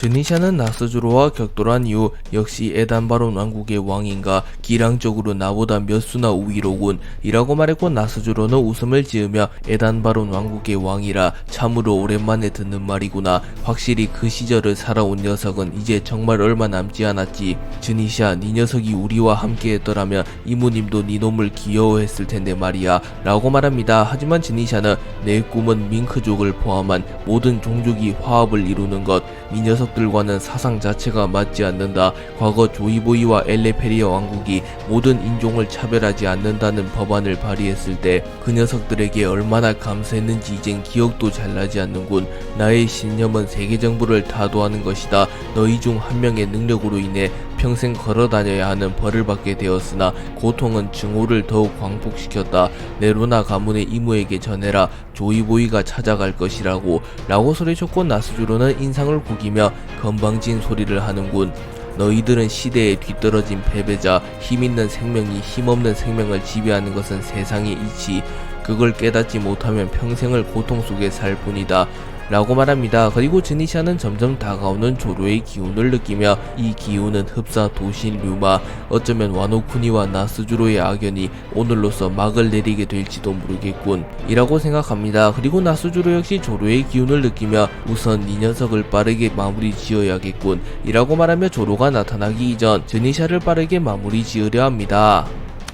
드니샤는 나스주로와 격돌한 이후 역시 에단바론 왕국의 왕인가 기량적으로 나보다 몇 수나 우위로군 이라고 말했고, 나스주로는 웃음을 지으며 에단바론 왕국의 왕이라 참으로 오랜만에 듣는 말이구나. 확실히 그 시절을 살아온 녀석은 이제 정말 얼마 남지 않았지. 드니샤, 네 녀석이 우리와 함께 했더라면 이모님도 네 놈을 귀여워했을 텐데 말이야 라고 말합니다. 하지만 드니샤는 내 꿈은 밍크족을 포함한 모든 종족이 화합을 이루는 것, 이 녀석들과는 사상 자체가 맞지 않는다. 과거 조이보이와 엘레페리아 왕국이 모든 인종을 차별하지 않는다는 법안을 발의했을 때 그 녀석들에게 얼마나 감사했는지 이젠 기억도 잘 나지 않는군. 나의 신념은 세계 정부를 타도하는 것이다. 너희 중 한 명의 능력으로 인해 평생 걸어다녀야 하는 벌을 받게 되었으나 고통은 증오를 더욱 광폭시켰다. 네로나 가문의 이모에게 전해라. 조이보이가 찾아갈 것이라고 라고 소리쳤고, 나스주로는 인상을 구기며 건방진 소리를 하는군. 너희들은 시대에 뒤떨어진 패배자, 힘있는 생명이 힘없는 생명을 지배하는 것은 세상의 이치, 그걸 깨닫지 못하면 평생을 고통 속에 살 뿐이다 라고 말합니다. 그리고 드니샤는 점점 다가오는 조로의 기운을 느끼며 이 기운은 흡사 도신 류마, 어쩌면 와노쿠니와 나스주로의 악연이 오늘로서 막을 내리게 될지도 모르겠군 이라고 생각합니다. 그리고 나스주로 역시 조로의 기운을 느끼며 우선 이 녀석을 빠르게 마무리 지어야겠군 이라고 말하며 조로가 나타나기 이전 드니샤를 빠르게 마무리 지으려 합니다.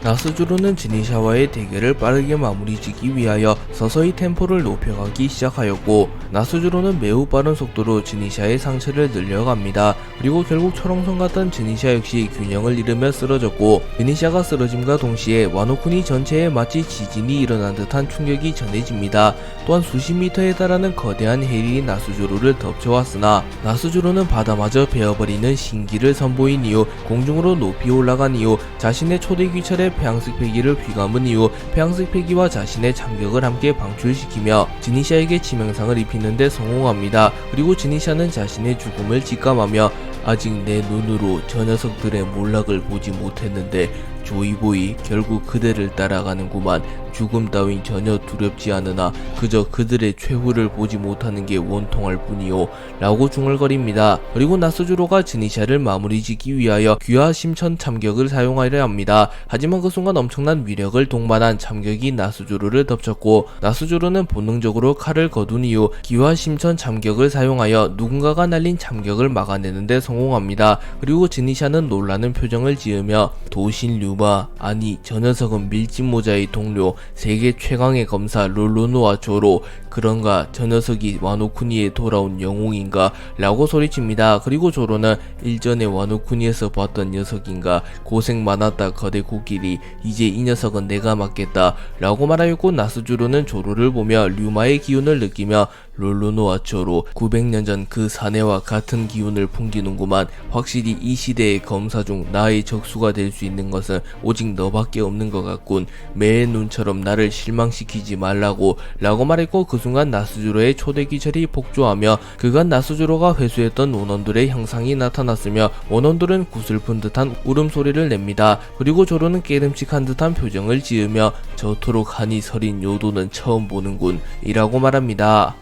나스주로는 드니샤와의 대결을 빠르게 마무리 지기 위하여 서서히 템포를 높여가기 시작하였고, 나스주로는 매우 빠른 속도로 드니샤의 상체를 늘려갑니다. 그리고 결국 철옹성 같던 드니샤 역시 균형을 잃으며 쓰러졌고, 드니샤가 쓰러짐과 동시에 와노쿠니 전체에 마치 지진이 일어난 듯한 충격이 전해집니다. 또한 수십 미터에 달하는 거대한 해일이 나스주로를 덮쳐왔으나 나스주로는 바다마저 베어버리는 신기를 선보인 이후 공중으로 높이 올라간 이후 자신의 초대 귀철에 폐양식 폐기를 휘감은 이후 폐양식 폐기와 자신의 참격을 함께 방출시키며 드니샤에게 치명상을 입히는데 성공합니다. 그리고 드니샤는 자신의 죽음을 직감하며 아직 내 눈으로 저 녀석들의 몰락을 보지 못했는데 조이보이 결국 그대를 따라가는구만. 죽음 따윈 전혀 두렵지 않으나 그저 그들의 최후를 보지 못하는 게 원통할 뿐이요 라고 중얼거립니다. 그리고 나스주로가 드니샤를 마무리 짓기 위하여 귀화 심천 참격을 사용하려 합니다. 하지만 그 순간 엄청난 위력을 동반한 참격이 나스주로를 덮쳤고, 나스주로는 본능적으로 칼을 거둔 이후 귀화 심천 참격을 사용하여 누군가가 날린 참격을 막아내는데 성공합니다. 그리고 드니샤는 놀라는 표정을 지으며 도신 류마, 아니 저 녀석은 밀짚모자의 동료 세계 최강의 검사 롤로노와 조로, 그런가 저 녀석이 와노쿠니에 돌아온 영웅인가 라고 소리칩니다. 그리고 조로는 일전에 와노쿠니에서 봤던 녀석인가, 고생 많았다 거대 코끼리, 이제 이 녀석은 내가 맡겠다 라고 말하였고, 나스주로는 조로를 보며 류마의 기운을 느끼며 롤로노와 조로, 900년 전 그 사내와 같은 기운을 풍기는구만. 확실히 이 시대의 검사 중 나의 적수가 될 수 있는 것은 오직 너밖에 없는 것 같군. 매의 눈처럼 나를 실망시키지 말라고 라고 말했고, 그 순간 나스주로의 초대 기철이 폭주하며 그간 나스주로가 회수했던 원원들의 형상이 나타났으며 원원들은 구슬픈 듯한 울음소리를 냅니다. 그리고 조로는 깨름칙한 듯한 표정을 지으며 저토록 한이 서린 요도는 처음 보는군 이라고 말합니다.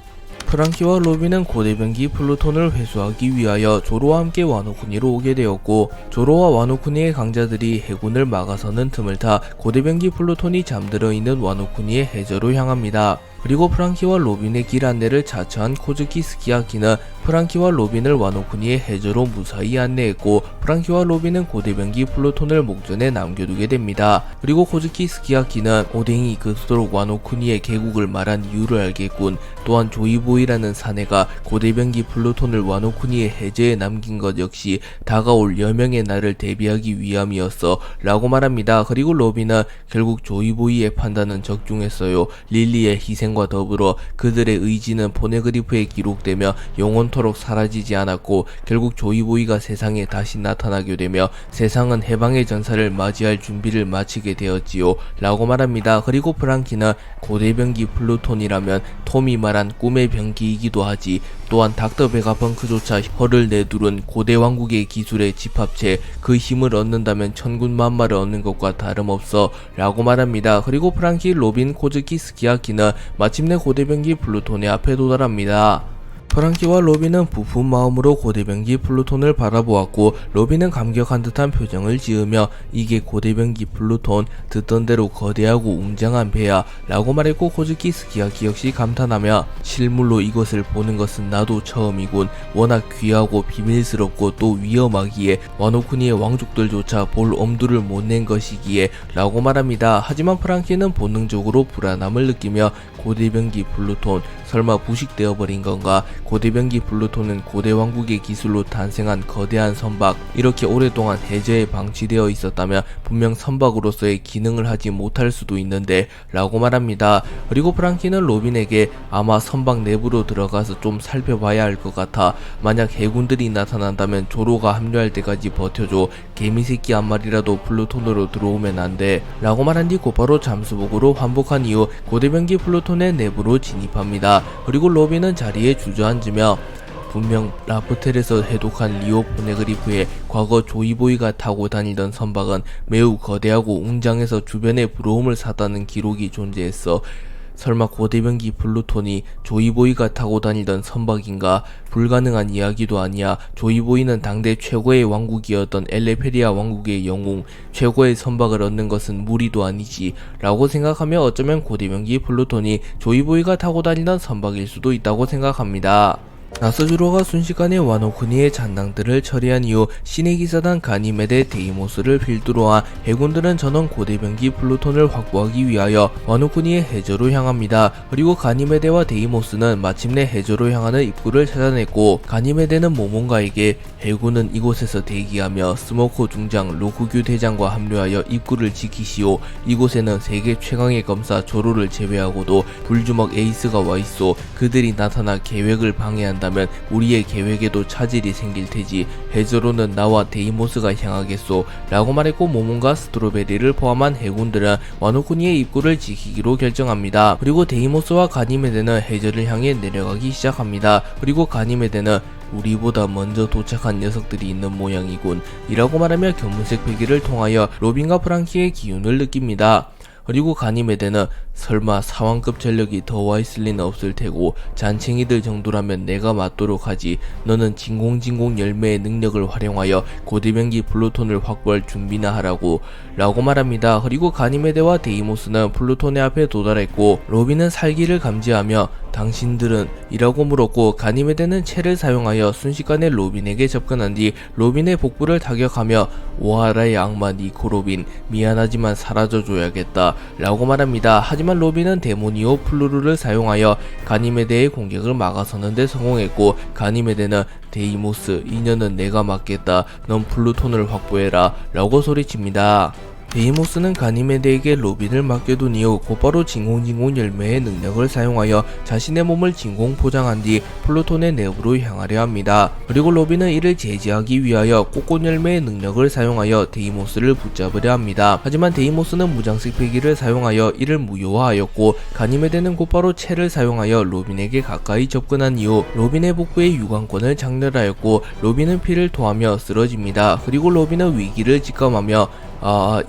프랑키와 로빈은 고대병기 플루톤을 회수하기 위하여 조로와 함께 와노쿠니로 오게 되었고, 조로와 와노쿠니의 강자들이 해군을 막아서는 틈을 타 고대병기 플루톤이 잠들어 있는 와노쿠니의 해저로 향합니다. 그리고 프랑키와 로빈의 길 안내를 자처한 코즈키 스키야키는 프랑키와 로빈을 와노쿠니의 해저로 무사히 안내했고, 프랑키와 로빈은 고대병기 플루톤을 목전에 남겨두게 됩니다. 그리고 코즈키 스키야키는 오뎅이 그토록 와노쿠니의 개국을 말한 이유를 알겠군. 또한 조이보이라는 사내가 고대병기 플루톤을 와노쿠니의 해저에 남긴 것 역시 다가올 여명의 날을 대비하기 위함이었어 라고 말합니다. 그리고 로빈은 결국 조이보이의 판단은 적중했어요. 릴리의 희생과 더불어 그들의 의지는 포네그리프에 기록되며 영원토록 사라지지 않았고, 결국 조이보이가 세상에 다시 나타나게 되며 세상은 해방의 전사를 맞이할 준비를 마치게 되었지요 라고 말합니다. 그리고 프랑키는 고대병기 플루톤이라면 톰이 말한 꿈의 병기이기도 하지, 또한 닥터 베가펑크조차 혀를 내두른 고대 왕국의 기술의 집합체, 그 힘을 얻는다면 천군만마를 얻는 것과 다름없어 라고 말합니다. 그리고 프랑키, 로빈, 코즈키, 스키야키는 마침내 고대병기 플루톤의 앞에 도달합니다. 프랑키와 로빈은 부푼 마음으로 고대병기 플루톤을 바라보았고 로빈은 감격한 듯한 표정을 지으며 이게 고대병기 플루톤, 듣던 대로 거대하고 웅장한 배야 라고 말했고 코즈키 스키야키 역시 감탄하며 실물로 이것을 보는 것은 나도 처음이군. 워낙 귀하고 비밀스럽고 또 위험하기에 와노쿠니의 왕족들조차 볼 엄두를 못 낸 것이기에 라고 말합니다. 하지만 프랑키는 본능적으로 불안함을 느끼며 고대병기 플루톤 설마 부식되어 버린 건가? 고대병기 플루톤은 고대 왕국의 기술로 탄생한 거대한 선박, 이렇게 오랫동안 해저에 방치되어 있었다면 분명 선박으로서의 기능을 하지 못할 수도 있는데 라고 말합니다. 그리고 프랑키는 로빈에게 아마 선박 내부로 들어가서 좀 살펴봐야 할 것 같아. 만약 해군들이 나타난다면 조로가 합류할 때까지 버텨줘. 개미새끼 한 마리라도 플루톤으로 들어오면 안 돼 라고 말한 뒤 곧바로 잠수복으로 환복한 이후 고대병기 플루톤의 내부로 진입합니다. 그리고 로빈은 자리에 주저앉으며 분명 라프텔에서 해독한 리오 포네그리프의 과거 조이보이가 타고 다니던 선박은 매우 거대하고 웅장해서 주변에 부러움을 샀다는 기록이 존재했어. 설마 고대병기 플루톤이 조이보이가 타고 다니던 선박인가? 불가능한 이야기도 아니야. 조이보이는 당대 최고의 왕국이었던 엘레페리아 왕국의 영웅, 최고의 선박을 얻는 것은 무리도 아니지 라고 생각하며 어쩌면 고대병기 플루톤이 조이보이가 타고 다니던 선박일 수도 있다고 생각합니다. 나스주로가 순식간에 와노쿠니의 잔당들을 처리한 이후 신의 기사단 가니메데 데이모스를 필두로 한 해군들은 전원 고대병기 플루톤을 확보하기 위하여 와노쿠니의 해저로 향합니다. 그리고 가니메데와 데이모스는 마침내 해저로 향하는 입구를 찾아냈고 가니메데는 모몬가에게 해군은 이곳에서 대기하며 스모코 중장 로쿠규 대장과 합류하여 입구를 지키시오. 이곳에는 세계 최강의 검사 조로를 제외하고도 불주먹 에이스가 와있어. 그들이 나타나 계획을 방해한다면 우리의 계획에도 차질이 생길 테지. 해저로는 나와 데이모스가 향하겠소 라고 말했고 모몬과 스트로베리를 포함한 해군들은 와노쿠니의 입구를 지키기로 결정합니다. 그리고 데이모스와 가니메데는 해저를 향해 내려가기 시작합니다. 그리고 가니메데는 우리보다 먼저 도착한 녀석들이 있는 모양이군 이라고 말하며 견문색 배기를 통하여 로빈과 프랑키의 기운을 느낍니다. 그리고 가니메데는 설마 사왕급 전력이 더 와 있을 리는 없을 테고 잔챙이들 정도라면 내가 맞도록 하지. 너는 진공진공 열매의 능력을 활용하여 고대병기 플루톤을 확보할 준비나 하라고 라고 말합니다. 그리고 가니메데와 데이모스는 플루톤의 앞에 도달했고 로빈은 살기를 감지하며 당신들은? 이라고 물었고 가니메데는 채를 사용하여 순식간에 로빈에게 접근한 뒤 로빈의 복부를 타격하며 오하라의 악마 니코 로빈, 미안하지만 사라져줘야겠다 라고 말합니다. 하지만 로빈은 데모니오 플루르를 사용하여 가니메데의 공격을 막아서는 데 성공했고 가니메데는 데이모스, 이년은 내가 맡겠다. 넌 플루톤을 확보해라 라고 소리칩니다. 데이모스는 가니메데에게 로빈을 맡겨둔 이후 곧바로 진공진공 열매의 능력을 사용하여 자신의 몸을 진공 포장한 뒤 플루톤의 내부로 향하려 합니다. 그리고 로빈은 이를 제지하기 위하여 꽃꽃 열매의 능력을 사용하여 데이모스를 붙잡으려 합니다. 하지만 데이모스는 무장색 패기를 사용하여 이를 무효화하였고 가니메데는 곧바로 채를 사용하여 로빈에게 가까이 접근한 이후 로빈의 복부의 유관권을 장렬하였고 로빈은 피를 토하며 쓰러집니다. 그리고 로빈은 위기를 직감하며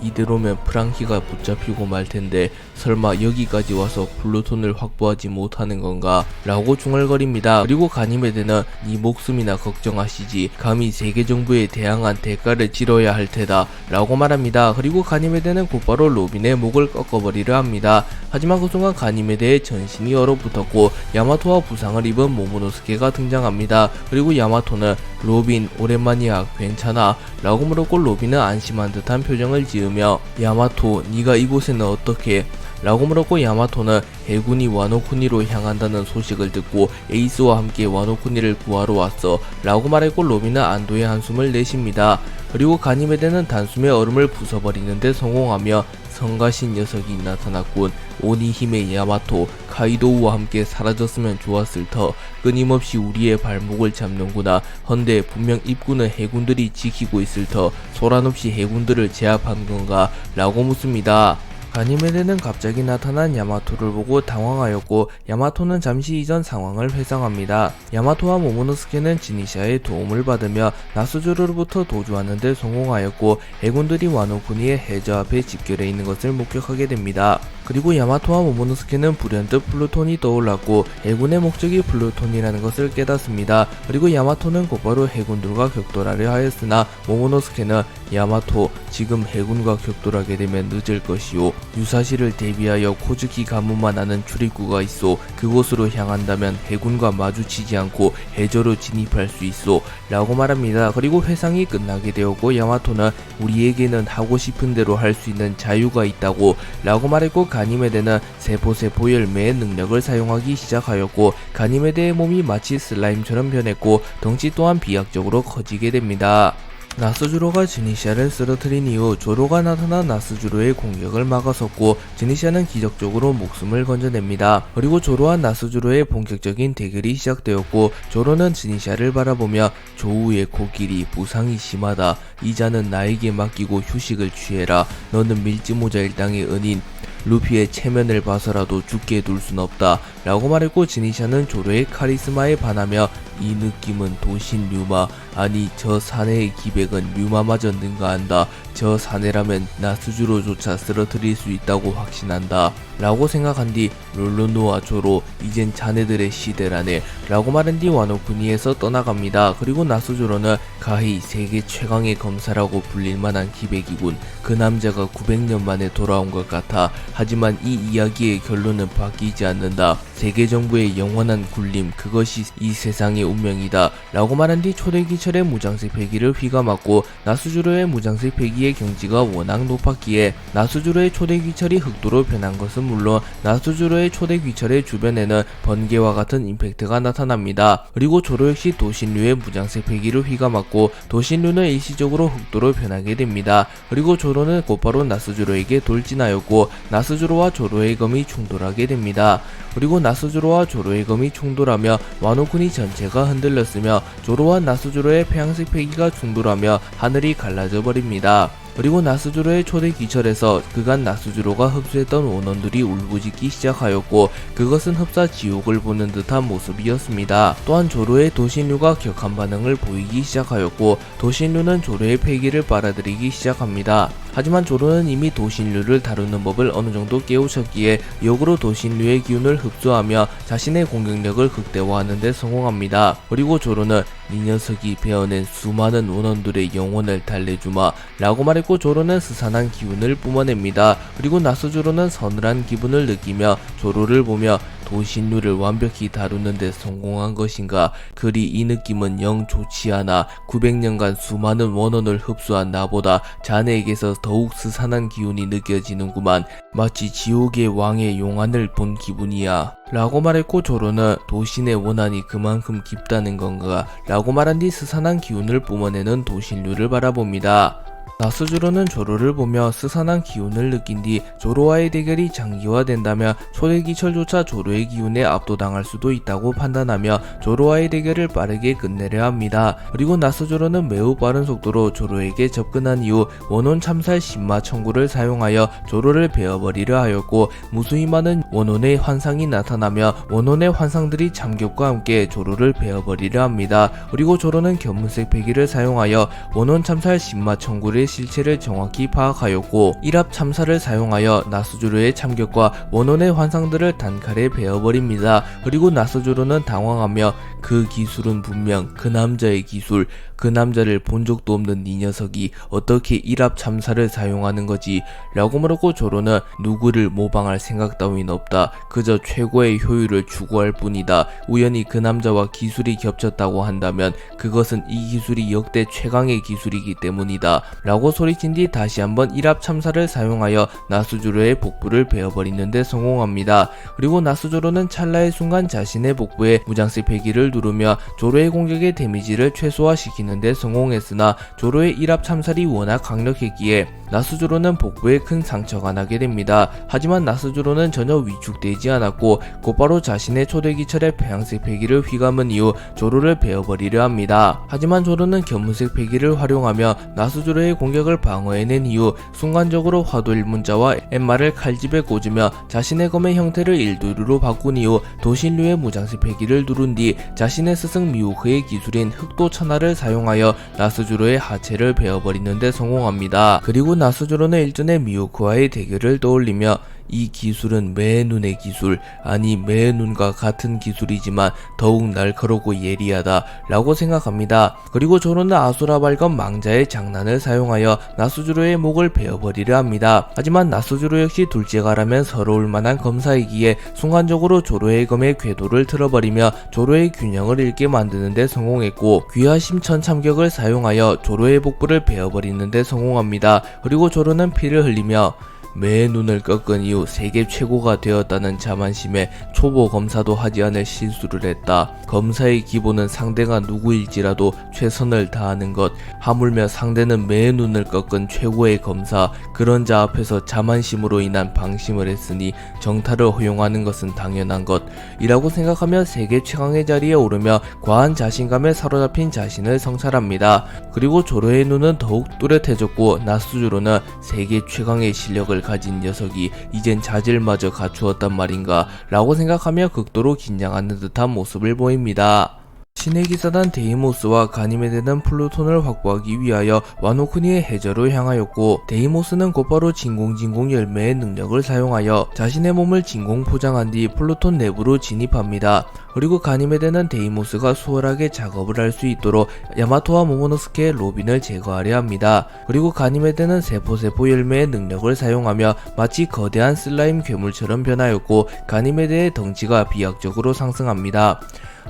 이대로면 프랑키가 붙잡히고 말텐데 설마 여기까지 와서 플루톤을 확보하지 못하는 건가 라고 중얼거립니다. 그리고 가니메데는 네 목숨이나 걱정하시지. 감히 세계 정부에 대항한 대가를 치러야 할 테다 라고 말합니다. 그리고 가니메데는 곧바로 로빈의 목을 꺾어버리려 합니다. 하지만 그 순간 가니메데의 전신이 얼어붙었고 야마토와 부상을 입은 모모노스케가 등장합니다. 그리고 야마토는 로빈 오랜만이야 괜찮아 라고 물었고 로빈은 안심한 듯한 표정을 지으며 야마토 네가 이곳에는 어떻게 라고 물었고 야마토는 해군이 와노쿠니로 향한다는 소식을 듣고 에이스와 함께 와노쿠니를 구하러 왔어 라고 말했고 로빈은 안도의 한숨을 내쉽니다. 그리고 가니메데는 단숨에 얼음을 부숴버리는데 성공하며 성가신 녀석이 나타났군. 오니힘의 야마토, 카이도우와 함께 사라졌으면 좋았을 터. 끊임없이 우리의 발목을 잡는구나. 헌데 분명 입구는 해군들이 지키고 있을 터. 소란없이 해군들을 제압한 건가? 라고 묻습니다. 가니메데는 갑자기 나타난 야마토를 보고 당황하였고 야마토는 잠시 이전 상황을 회상합니다. 야마토와 모모노스케는 지니샤의 도움을 받으며 나스주로로부터 도주하는 데 성공하였고 해군들이 와노쿠니의 해저 앞에 집결해 있는 것을 목격하게 됩니다. 그리고 야마토와 모모노스케는 불현듯 플루톤이 떠올랐고 해군의 목적이 플루톤이라는 것을 깨닫습니다. 그리고 야마토는 곧바로 해군들과 격돌하려 하였으나 모모노스케는 야마토, 지금 해군과 격돌하게 되면 늦을 것이요. 유사시를 대비하여 코즈키 가문만 아는 출입구가 있어. 그곳으로 향한다면 해군과 마주치지 않고 해저로 진입할 수 있어 라고 말합니다. 그리고 회상이 끝나게 되었고 야마토는 우리에게는 하고 싶은 대로 할 수 있는 자유가 있다고 라고 말했고 가니메데는 세포 열매의 능력을 사용하기 시작하였고 가니메데의 몸이 마치 슬라임처럼 변했고 덩치 또한 비약적으로 커지게 됩니다. 나스주로가 지니시아를 쓰러뜨린 이후 조로가 나타나 나스주로의 공격을 막아섰고 지니시아는 기적적으로 목숨을 건져냅니다. 그리고 조로와 나스주로의 본격적인 대결이 시작되었고 조로는 지니시아를 바라보며 조우의 코끼리 부상이 심하다. 이자는 나에게 맡기고 휴식을 취해라. 너는 밀지모자 일당의 은인 루피의 체면을 봐서라도 죽게 둘 순 없다 라고 말했고 지니시아는 조로의 카리스마에 반하며 이 느낌은 도신 류마, 아니 저 사내의 기백은 류마마저 능가한다. 저 사내라면 나스주로조차 쓰러뜨릴 수 있다고 확신한다 라고 생각한 뒤 롤로노와 조로, 이젠 자네들의 시대라네 라고 말한 뒤 와노쿠니에서 떠나갑니다. 그리고 나스주로는 가히 세계 최강의 검사라고 불릴 만한 기백이군. 그 남자가 900년 만에 돌아온 것 같아. 하지만 이 이야기의 결론은 바뀌지 않는다. 세계 정부의 영원한 굴림, 그것이 이 세상의 운명이다 라고 말한 뒤 초대기철의 무장색 패기를 휘감았고 나스주로의 무장색 패기의 경지가 워낙 높았기에 나스주로의 초대귀철이 흑도로 변한 것은 물론 나스주로의 초대귀철의 주변에는 번개와 같은 임팩트가 나타납니다. 그리고 조로 역시 도신류의 무장색 패기를 휘감았고 도신류는 일시적으로 흑도로 변하게 됩니다. 그리고 조로는 곧바로 나스주로에게 돌진하였고 나스주로와 조로의 검이 충돌하게 됩니다. 그리고 나스주로와 조로의 검이 충돌하며 와노쿠니 전체가 흔들렸으며 조로와 나스주로의 폐양색 패기가 충돌하며 하늘이 갈라져 버립니다. 그리고 나스주로의 초대 기철에서 그간 나스주로가 흡수했던 원원들이 울부짖기 시작하였고 그것은 흡사 지옥을 보는 듯한 모습이었습니다. 또한 조로의 도신류가 격한 반응을 보이기 시작하였고 도신류는 조로의 패기를 빨아들이기 시작합니다. 하지만 조로는 이미 도신류를 다루는 법을 어느정도 깨우쳤기에 역으로 도신류의 기운을 흡수하며 자신의 공격력을 극대화하는 데 성공합니다. 그리고 조로는 이 녀석이 베어낸 수많은 원원들의 영혼을 달래주마 라고 말했고 조로는 스산한 기운을 뿜어냅니다. 그리고 나스주로는 서늘한 기분을 느끼며 조로를 보며 도신류를 완벽히 다루는 데 성공한 것인가? 그리 이 느낌은 영 좋지 않아. 900년간 수많은 원혼을 흡수한 나보다 자네에게서 더욱 스산한 기운이 느껴지는구만. 마치 지옥의 왕의 용안을 본 기분이야 라고 말했고 조로는 도신의 원한이 그만큼 깊다는 건가? 라고 말한 뒤 스산한 기운을 뿜어내는 도신류를 바라봅니다. 나스주로는 조로를 보며 스산한 기운을 느낀 뒤 조로와의 대결이 장기화된다면 초대기철조차 조로의 기운에 압도당할 수도 있다고 판단하며 조로와의 대결을 빠르게 끝내려 합니다. 그리고 나스주로는 매우 빠른 속도로 조로에게 접근한 이후 원혼 참살 신마 청구를 사용하여 조로를 베어버리려 하였고 무수히 많은 원혼의 환상이 나타나며 원혼의 환상들이 참격과 함께 조로를 베어버리려 합니다. 그리고 조로는 견문색 패기를 사용하여 원혼 참살 신마 청구를 실체를 정확히 파악하였고 일합 참사를 사용하여 나스주로의 참격과 원혼의 환상들을 단칼에 베어버립니다. 그리고 나스주로는 당황하며 그 기술은 분명 그 남자의 기술, 그 남자를 본 적도 없는 이 녀석이 어떻게 일합 참사를 사용하는 거지 라고 물었고 조로는 누구를 모방할 생각 따윈 없다. 그저 최고의 효율을 추구할 뿐이다. 우연히 그 남자와 기술이 겹쳤다고 한다면 그것은 이 기술이 역대 최강의 기술이기 때문이다 라고 소리친 뒤 다시 한번 일합 참사를 사용하여 나스주로의 복부를 베어버리는 데 성공합니다. 그리고 나스주로는 찰나의 순간 자신의 복부에 무장색 패기를 누르며 조로의 공격의 데미지를 최소화시키는 데 성공했으나 조로의 일합 참살이 워낙 강력했기에 나스주로는 복부에 큰 상처가 나게 됩니다. 하지만 나스주로는 전혀 위축되지 않았고 곧바로 자신의 초대기철의 폐양색 패기를 휘감은 이후 조로를 베어버리려 합니다. 하지만 조로는 견문색 패기를 활용하며 나스주로의 공격을 방어해낸 이후 순간적으로 화도 일문자와 엠마를 칼집에 꽂으며 자신의 검의 형태를 일두루로 바꾼 이후 도신류의 무장색 패기를 누른 뒤 자신의 스승 미호크의 기술인 흑도 천하를 사용하여 나스주로의 하체를 베어버리는 데 성공합니다. 그리고 나스주로는 일전에 미호크와의 대결을 떠올리며 이 기술은 매눈의 기술, 아니 매눈과 같은 기술이지만 더욱 날카롭고 예리하다 라고 생각합니다. 그리고 조로는 아수라 발검 망자의 장난을 사용하여 나스주로의 목을 베어버리려 합니다. 하지만 나스주로 역시 둘째가라면 서러울 만한 검사이기에 순간적으로 조로의 검의 궤도를 틀어버리며 조로의 균형을 잃게 만드는 데 성공했고, 귀하 심천참격을 사용하여 조로의 복부를 베어버리는 데 성공합니다. 그리고 조로는 피를 흘리며 매의 눈을 꺾은 이후 세계 최고가 되었다는 자만심에 초보 검사도 하지 않을 실수를 했다. 검사의 기본은 상대가 누구일지라도 최선을 다하는 것, 하물며 상대는 매의 눈을 꺾은 최고의 검사, 그런 자 앞에서 자만심으로 인한 방심을 했으니 정탈을 허용하는 것은 당연한 것 이라고 생각하며 세계 최강의 자리에 오르며 과한 자신감에 사로잡힌 자신을 성찰합니다. 그리고 조로의 눈은 더욱 뚜렷해졌고, 나스주로는 세계 최강의 실력을 가진 녀석이 이젠 자질마저 갖추었단 말인가 라고 생각하며 극도로 긴장하는 듯한 모습을 보입니다. 신의 기사단 데이모스와 가니메데는 플루톤을 확보하기 위하여 와노쿠니의 해저로 향하였고, 데이모스는 곧바로 진공 열매의 능력을 사용하여 자신의 몸을 진공 포장한 뒤 플루톤 내부로 진입합니다. 그리고 가니메데는 데이모스가 수월하게 작업을 할 수 있도록 야마토와 모모노스케의 로빈을 제거하려 합니다. 그리고 가니메데는 세포 열매의 능력을 사용하며 마치 거대한 슬라임 괴물처럼 변하였고, 가니메데의 덩치가 비약적으로 상승합니다.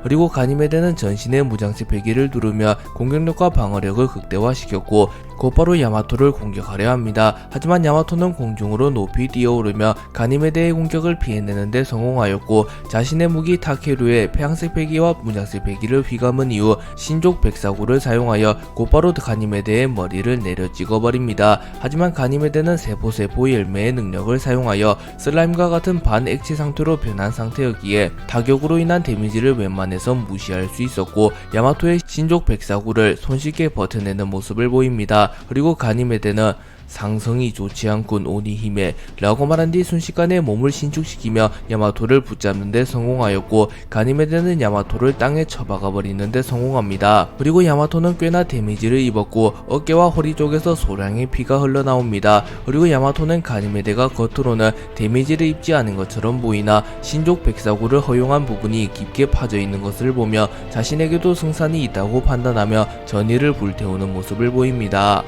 그리고 가니메데는 전신의 무장색 배기를 누르며 공격력과 방어력을 극대화시켰고, 곧바로 야마토를 공격하려 합니다. 하지만 야마토는 공중으로 높이 뛰어오르며 가니메데의 공격을 피해내는데 성공하였고, 자신의 무기 타케루의 폐양색 배기와 무장색 배기를 휘감은 이후 신족 백사구를 사용하여 곧바로 가니메데의 머리를 내려 찍어버립니다. 하지만 가니메데는 세포 열매의 능력을 사용하여 슬라임과 같은 반액체 상태로 변한 상태였기에 타격으로 인한 데미지를 웬만해서 무시할 수 있었고, 야마토의 신족 백사구를 손쉽게 버텨내는 모습을 보입니다. 그리고 가니메데는 상성이 좋지 않군 오니히메 라고 말한 뒤 순식간에 몸을 신축시키며 야마토를 붙잡는 데 성공하였고, 가니메데는 야마토를 땅에 처박아 버리는 데 성공합니다. 그리고 야마토는 꽤나 데미지를 입었고 어깨와 허리 쪽에서 소량의 피가 흘러나옵니다. 그리고 야마토는 가니메데가 겉으로는 데미지를 입지 않은 것처럼 보이나 신족 백사구를 허용한 부분이 깊게 파져 있는 것을 보며 자신에게도 승산이 있다고 판단하며 전의를 불태우는 모습을 보입니다.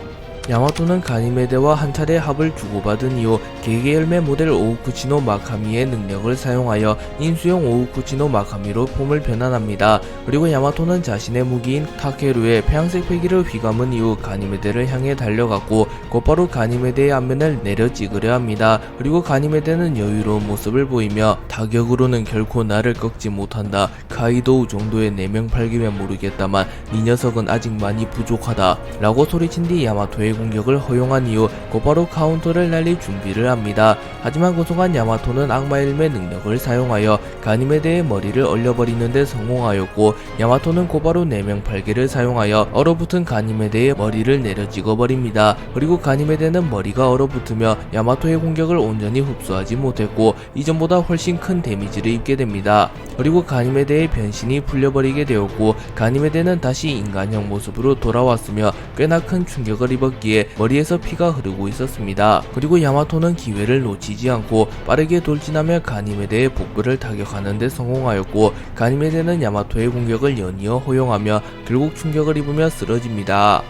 야마토는 가니메데와 한 차례 합을 주고받은 이후 개개열매 모델 오우쿠치노 마카미의 능력을 사용하여 인수용 오우쿠치노 마카미로 폼을 변환합니다. 그리고 야마토는 자신의 무기인 타케루의 폐양색 패기를 휘감은 이후 가니메데를 향해 달려갔고, 곧바로 가니메데의 앞면을 내려 찍으려 합니다. 그리고 가니메데는 여유로운 모습을 보이며 타격으로는 결코 나를 꺾지 못한다. 카이도우 정도의 내명팔기면 모르겠다만 이 녀석은 아직 많이 부족하다 라고 소리친 뒤 야마토의 공격을 허용한 이후 곧바로 카운터를 날릴 준비를 합니다. 하지만 그 순간 야마토는 악마일매 능력을 사용하여 가니메데의 머리를 얼려버리는 데 성공하였고, 야마토는 곧바로 내명팔기를 사용하여 얼어붙은 가니메데의 머리를 내려 찍어버립니다. 그리고 가니메데는 머리가 얼어붙으며 야마토의 공격을 온전히 흡수하지 못했고 이전보다 훨씬 큰 데미지를 입게 됩니다. 그리고 가니메데의 변신이 풀려버리게 되었고, 가니메데는 다시 인간형 모습으로 돌아왔으며 꽤나 큰 충격을 입었기에 머리에서 피가 흐르고 있었습니다. 그리고 야마토는 기회를 놓치지 않고 빠르게 돌진하며 가니메데의 복부를 타격하는 데 성공하였고, 가니메데는 야마토의 공격을 연이어 허용하며 결국 충격을 입으며 쓰러집니다.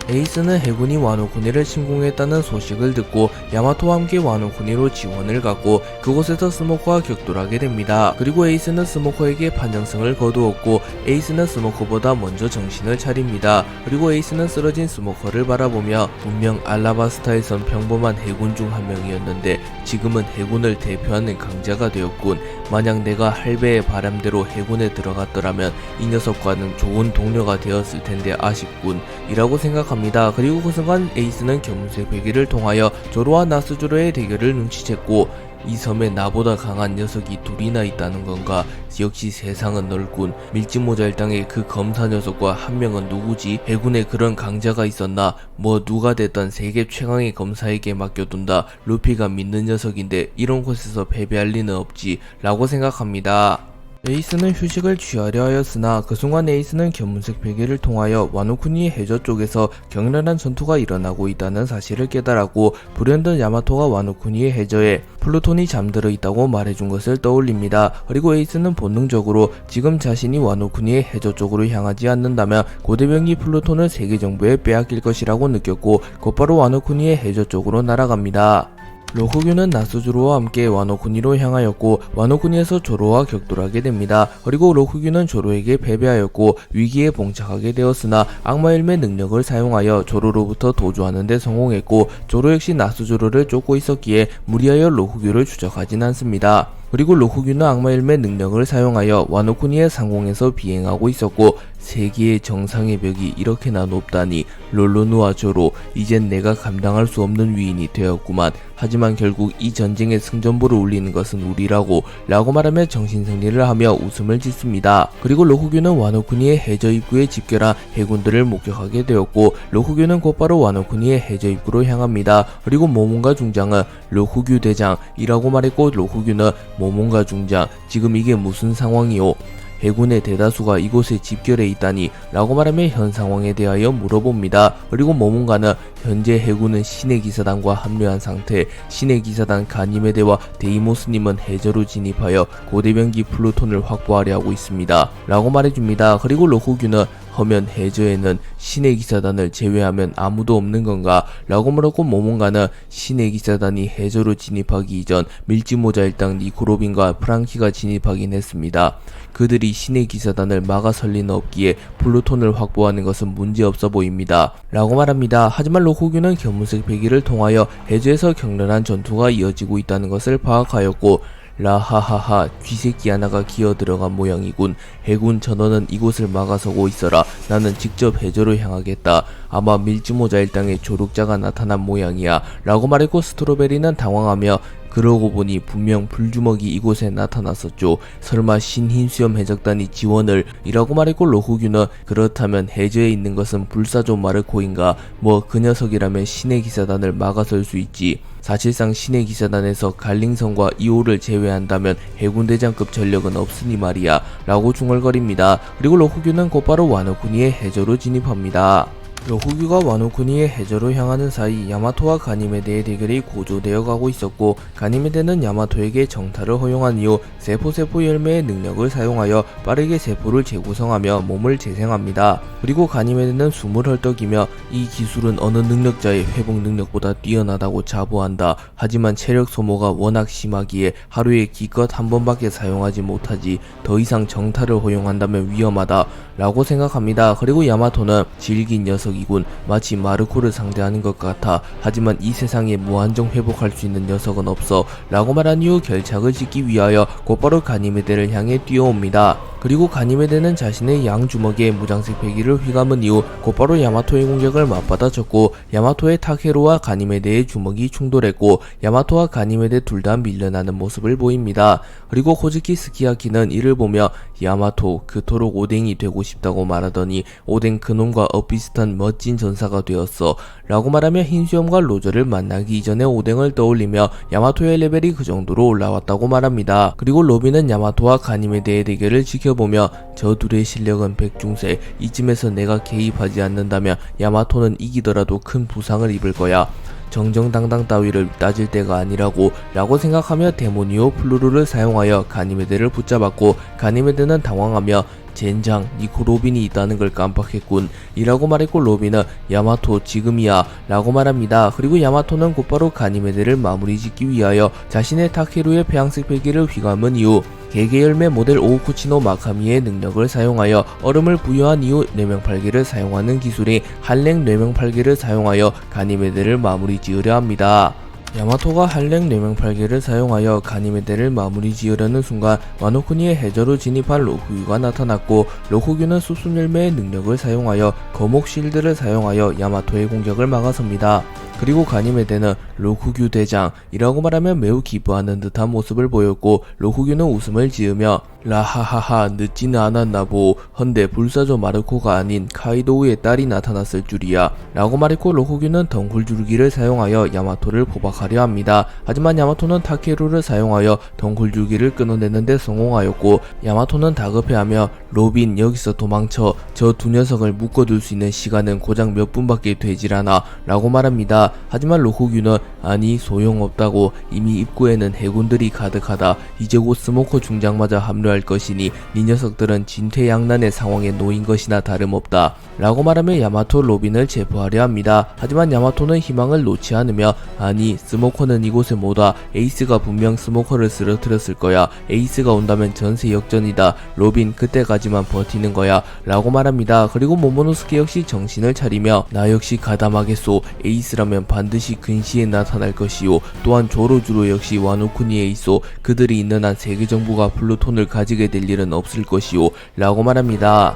에이스는 해군이 와노쿠니를 침공했다는 소식을 듣고 야마토와 함께 와노쿠니로 지원을 갔고, 그곳에서 스모커와 격돌하게 됩니다. 그리고 에이스는 스모커에게 판정승을 거두었고, 에이스는 스모커보다 먼저 정신을 차립니다. 그리고 에이스는 쓰러진 스모커를 바라보며 분명 알라바스타에선 평범한 해군 중 한 명이었는데 지금은 해군을 대표하는 강자가 되었군. 만약 내가 할배의 바람대로 해군에 들어갔더라면 이 녀석과는 좋은 동료가 되었을 텐데 아쉽군 이라고 생각합니다. 그리고 그 순간 에이스는 겸색 배기를 통하여 조로와 나스주로의 대결을 눈치챘고, 이 섬에 나보다 강한 녀석이 둘이나 있다는 건가? 역시 세상은 넓군. 밀짚모자 일당의 그 검사 녀석과 한 명은 누구지? 해군에 그런 강자가 있었나? 뭐 누가 됐던 세계 최강의 검사에게 맡겨둔다. 루피가 믿는 녀석인데 이런 곳에서 패배할 리는 없지 라고 생각합니다. 에이스는 휴식을 취하려 하였으나 그 순간 에이스는 견문색 베개를 통하여 와노쿠니의 해저 쪽에서 격렬한 전투가 일어나고 있다는 사실을 깨달았고 불현듯 야마토가 와노쿠니의 해저에 플루톤이 잠들어 있다고 말해준 것을 떠올립니다. 그리고 에이스는 본능적으로 지금 자신이 와노쿠니의 해저 쪽으로 향하지 않는다면 고대병기 플루톤을 세계 정부에 빼앗길 것이라고 느꼈고 곧바로 와노쿠니의 해저 쪽으로 날아갑니다. 로쿠규는 나스주로와 함께 와노쿠니로 향하였고 와노쿠니에서 조로와 격돌하게 됩니다. 그리고 로쿠규는 조로에게 패배하였고 위기에 봉착하게 되었으나 악마일의 능력을 사용하여 조로로부터 도주하는 데 성공했고 조로 역시 나스주로를 쫓고 있었기에 무리하여 로쿠규를 추적하진 않습니다. 그리고 로쿠규는 악마일의 능력을 사용하여 와노쿠니의 상공에서 비행하고 있었고 세계의 정상의 벽이 이렇게나 높다니 롤로누와 조로 이젠 내가 감당할 수 없는 위인이 되었구만. 하지만 결국 이 전쟁의 승전보를 울리는 것은 우리라고 라고 말하며 정신승리를 하며 웃음을 짓습니다. 그리고 로쿠규는 와노쿠니의 해저 입구에 집결한 해군들을 목격하게 되었고 로쿠규는 곧바로 와노쿠니의 해저 입구로 향합니다. 그리고 모몬가 중장은 로쿠규 대장이라고 말했고 로쿠규는 모몬가 중장 지금 이게 무슨 상황이오? 해군의 대다수가 이곳에 집결해 있다니 라고 말하며 현 상황에 대하여 물어봅니다. 그리고 모몬가는 현재 해군은 신의 기사단과 합류한 상태, 신의 기사단 가니메데와 데이모스님은 해저로 진입하여 고대병기 플루톤을 확보하려 하고 있습니다. 라고 말해줍니다. 그리고 로쿠규는 허면 해저에는 신의 기사단을 제외하면 아무도 없는 건가? 라고 물었고 모몬가는 신의 기사단이 해저로 진입하기 이전 밀지모자 일당 니코로빈과 프랑키가 진입하긴 했습니다. 그들이 신의 기사단을 막아설 리는 없기에 플루톤을 확보하는 것은 문제없어 보입니다. 라고 말합니다. 하지만 로쿠규는 견문색 배기를 통하여 해저에서 격렬한 전투가 이어지고 있다는 것을 파악하였고 라하하하 쥐새끼 하나가 기어들어간 모양이군. 해군 전원은 이곳을 막아서고 있어라. 나는 직접 해저로 향하겠다. 아마 밀지모자 일당의 조력자가 나타난 모양이야 라고 말했고 스트로베리는 당황하며 그러고 보니 분명 불주먹이 이곳에 나타났었죠. 설마 신흰수염 해적단이 지원을 이라고 말했고 로쿠규는 그렇다면 해저에 있는 것은 불사조 마르코인가? 뭐 그 녀석이라면 신의 기사단을 막아설 수 있지. 사실상 신의 기사단에서 갈링성과 이오를 제외한다면 해군대장급 전력은 없으니 말이야 라고 중얼거립니다. 그리고 로쿠규는 곧바로 와노쿠니의 해저로 진입합니다. 로쿠규가 와노쿠니의 해저로 향하는 사이 야마토와 가니메데의 대결이 고조되어 가고 있었고 가니메데는 야마토에게 정탈을 허용한 이후 세포 열매의 능력을 사용하여 빠르게 세포를 재구성하며 몸을 재생합니다. 그리고 가니메데는 숨을 헐떡이며 이 기술은 어느 능력자의 회복 능력보다 뛰어나다고 자부한다. 하지만 체력 소모가 워낙 심하기에 하루에 기껏 한 번밖에 사용하지 못하지. 더 이상 정탈을 허용한다면 위험하다 라고 생각합니다. 그리고 야마토는 질긴 녀석이군. 마치 마르코를 상대하는 것 같아. 하지만 이 세상에 무한정 회복할 수 있는 녀석은 없어 라고 말한 이후 결착을 짓기 위하여 곧바로 가니메데를 향해 뛰어옵니다. 그리고 가니메데는 자신의 양주먹에 무장색 배기를 휘감은 이후 곧바로 야마토의 공격을 맞받아쳤고 야마토의 타케로와 가니메데의 주먹이 충돌했고 야마토와 가니메데 둘 다 밀려나는 모습을 보입니다. 그리고 코즈키 스키야키는 이를 보며 야마토 그토록 오뎅이 되고 싶다고 말하더니 오뎅 그놈과 엇비슷한 멋진 전사가 되었어 라고 말하며 흰수염과 로저를 만나기 이전의 오뎅을 떠올리며 야마토의 레벨이 그 정도로 올라왔다고 말합니다. 그리고 로비는 야마토와 가니메데의 대결을 지켜보며 저 둘의 실력은 백중세. 이쯤에서 내가 개입하지 않는다면 야마토는 이기더라도 큰 부상을 입을 거야. 정정당당 따위를 따질 때가 아니라고 라고 생각하며 데모니오 플루루를 사용하여 가니메데를 붙잡았고 가니메데는 당황하며 젠장 니코 로빈이 있다는 걸 깜빡했군 이라고 말했고 로빈은 야마토 지금이야 라고 말합니다. 그리고 야마토는 곧바로 가니메데를 마무리 짓기 위하여 자신의 타케루의 폐양색 벨기를 휘감은 이후 개개열매 모델 오우쿠치노 마카미의 능력을 사용하여 얼음을 부여한 이후 뇌명팔기를 사용하는 기술인 한랭 뇌명팔기를 사용하여 가니메데를 마무리 지으려 합니다. 야마토가 한랭 뇌명팔기를 사용하여 가니메데를 마무리 지으려는 순간 와노쿠니의 해저로 진입한 로쿠규가 나타났고 로쿠규는 숲순열매의 능력을 사용하여 거목 실드를 사용하여 야마토의 공격을 막아섭니다. 그리고 가니메데는 로쿠규 대장이라고 말하며 매우 기뻐하는 듯한 모습을 보였고 로쿠규는 웃음을 지으며 라하하하 늦지는 않았나보. 헌데 불사조 마르코가 아닌 카이도우의 딸이 나타났을 줄이야 라고 말했고 로쿠규는 덩굴줄기를 사용하여 야마토를 포박하려 합니다. 하지만 야마토는 타케루를 사용하여 덩굴줄기를 끊어내는데 성공하였고 야마토는 다급해하며 로빈 여기서 도망쳐. 저 두 녀석을 묶어둘 수 있는 시간은 고작 몇 분밖에 되질 않아 라고 말합니다. 하지만 로쿠규는 아니 소용없다고. 이미 입구에는 해군들이 가득하다. 이제 곧 스모커 중장마저 합류할 것이니 이 녀석들은 진퇴양난의 상황에 놓인 것이나 다름없다 라고 말하며 야마토 로빈을 체포하려 합니다. 하지만 야마토는 희망을 놓지 않으며 아니 스모커는 이곳에 못 와. 에이스가 분명 스모커를 쓰러뜨렸을 거야. 에이스가 온다면 전세 역전이다. 로빈 그때까지만 버티는 거야 라고 말합니다. 그리고 모모노스케 역시 정신을 차리며 나 역시 가담하겠소. 에이스라면 반드시 근시에 나타날 것이요. 또한 조로주로 역시 와노쿠니에 있소. 그들이 있는 한 세계 정부가 플루톤을 가지게 될 일은 없을 것이요 라고 말합니다.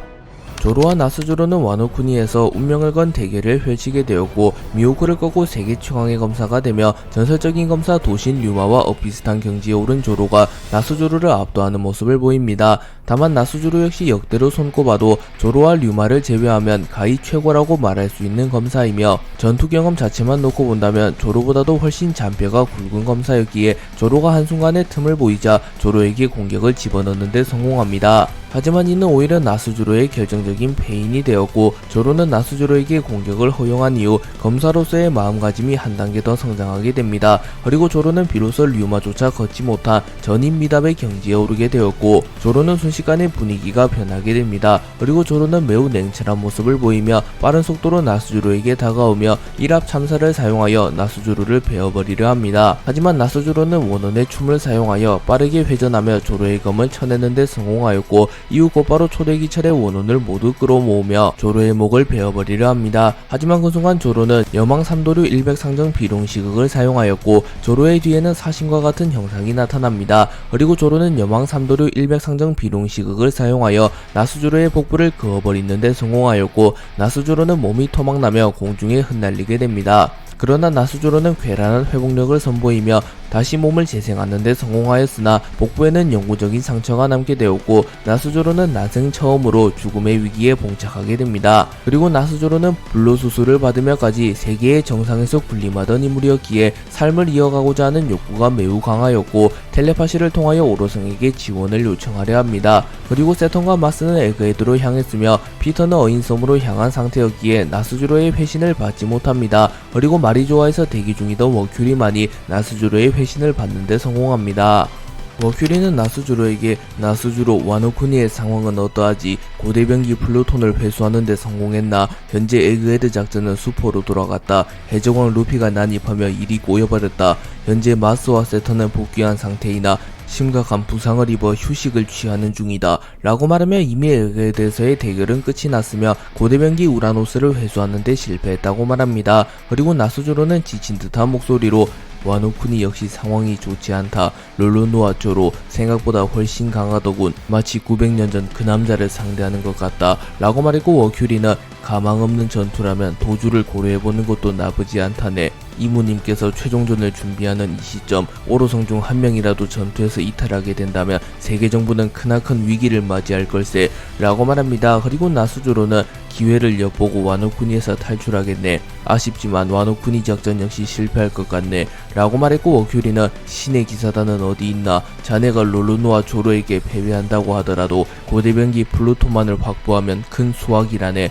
조로와 나스조로는 와노쿠니에서 운명을 건 대결을 펼치게 되었고 미호크를 꺾고 세계 최강의 검사가 되며 전설적인 검사 도신 류마와 엇비슷한 경지에 오른 조로가 나스조로를 압도하는 모습을 보입니다. 다만 나스조로 역시 역대로 손꼽아도 조로와 류마를 제외하면 가히 최고라고 말할 수 있는 검사이며 전투 경험 자체만 놓고 본다면 조로보다도 훨씬 잔뼈가 굵은 검사였기에 조로가 한순간에 틈을 보이자 조로에게 공격을 집어넣는 데 성공합니다. 하지만 이는 오히려 나스조로의 결정적인 패인이 되었고 조로는 나스조로에게 공격을 허용한 이후 검사로서의 마음가짐이 한 단계 더 성장하게 됩니다. 그리고 조로는 비로소 류마조차 걷지 못한 전인 미답의 경지에 오르게 되었고 조로는 순식간에 분위기가 변하게 됩니다. 그리고 조로는 매우 냉철한 모습을 보이며 빠른 속도로 나스조로에게 다가오며 일합 참사를 사용하여 나스조로를 베어버리려 합니다. 하지만 나스조로는 원원의 춤을 사용하여 빠르게 회전하며 조로의 검을 쳐내는 데 성공하였고 이후 곧바로 초대기철의 원혼을 모두 끌어모으며 조로의 목을 베어버리려 합니다. 하지만 그 순간 조로는 여망 삼도류 100상정 비룡시극을 사용하였고 조로의 뒤에는 사신과 같은 형상이 나타납니다. 그리고 조로는 여망 삼도류 100상정 비룡시극을 사용하여 나스조로의 복부를 그어버리는 데 성공하였고 나스조로는 몸이 토막나며 공중에 흩날리게 됩니다. 그러나 나스조로는 괴란한 회복력을 선보이며 다시 몸을 재생하는 데 성공하였으나 복부에는 영구적인 상처가 남게 되었고 나스조로는 난생 처음으로 죽음의 위기에 봉착하게 됩니다. 그리고 나스조로는 불로수술을 받으며까지 세계의 정상에서 군림하던 인물이었기에 삶을 이어가고자 하는 욕구가 매우 강하였고 텔레파시를 통하여 오로성에게 지원을 요청하려 합니다. 그리고 세턴과 마스는 에그헤드로 향했으며 피터는 어인섬으로 향한 상태였기에 나스조로의 회신을 받지 못합니다. 그리고 마리조아에서 대기 중이던 워큐리만이 나스조로의 회신을 받는 데 성공합니다. 워큐리는 나스조로에게 나스조로 와노쿠니의 상황은 어떠하지? 고대병기 플루톤을 회수하는 데 성공했나? 현재 에그헤드 작전은 수포로 돌아갔다. 해적왕 루피가 난입하며 일이 꼬여버렸다. 현재 마스와 세턴은 복귀한 상태이나 심각한 부상을 입어 휴식을 취하는 중이다 라고 말하며 이미 에그헤드에서의 대결은 끝이 났으며 고대병기 우라노스를 회수하는 데 실패했다고 말합니다. 그리고 나스조로는 지친 듯한 목소리로 와노쿠니 역시 상황이 좋지 않다. 롤로노와 조로 생각보다 훨씬 강하더군. 마치 900년 전 그 남자를 상대하는 것 같다 라고 말했고 워큐리는 가망 없는 전투라면 도주를 고려해보는 것도 나쁘지 않다네. 이모님께서 최종전을 준비하는 이 시점 오로성 중 한 명이라도 전투에서 이탈하게 된다면 세계 정부는 크나큰 위기를 맞이할 걸세 라고 말합니다. 그리고 나스조로는 기회를 엿보고 와노쿠니에서 탈출하겠네. 아쉽지만 와노쿠니 작전 역시 실패할 것 같네 라고 말했고 워큐리는 신의 기사단은 어디 있나? 자네가 롤로노와 조로에게 패배한다고 하더라도 고대병기 플루토만을 확보하면 큰 수확이라네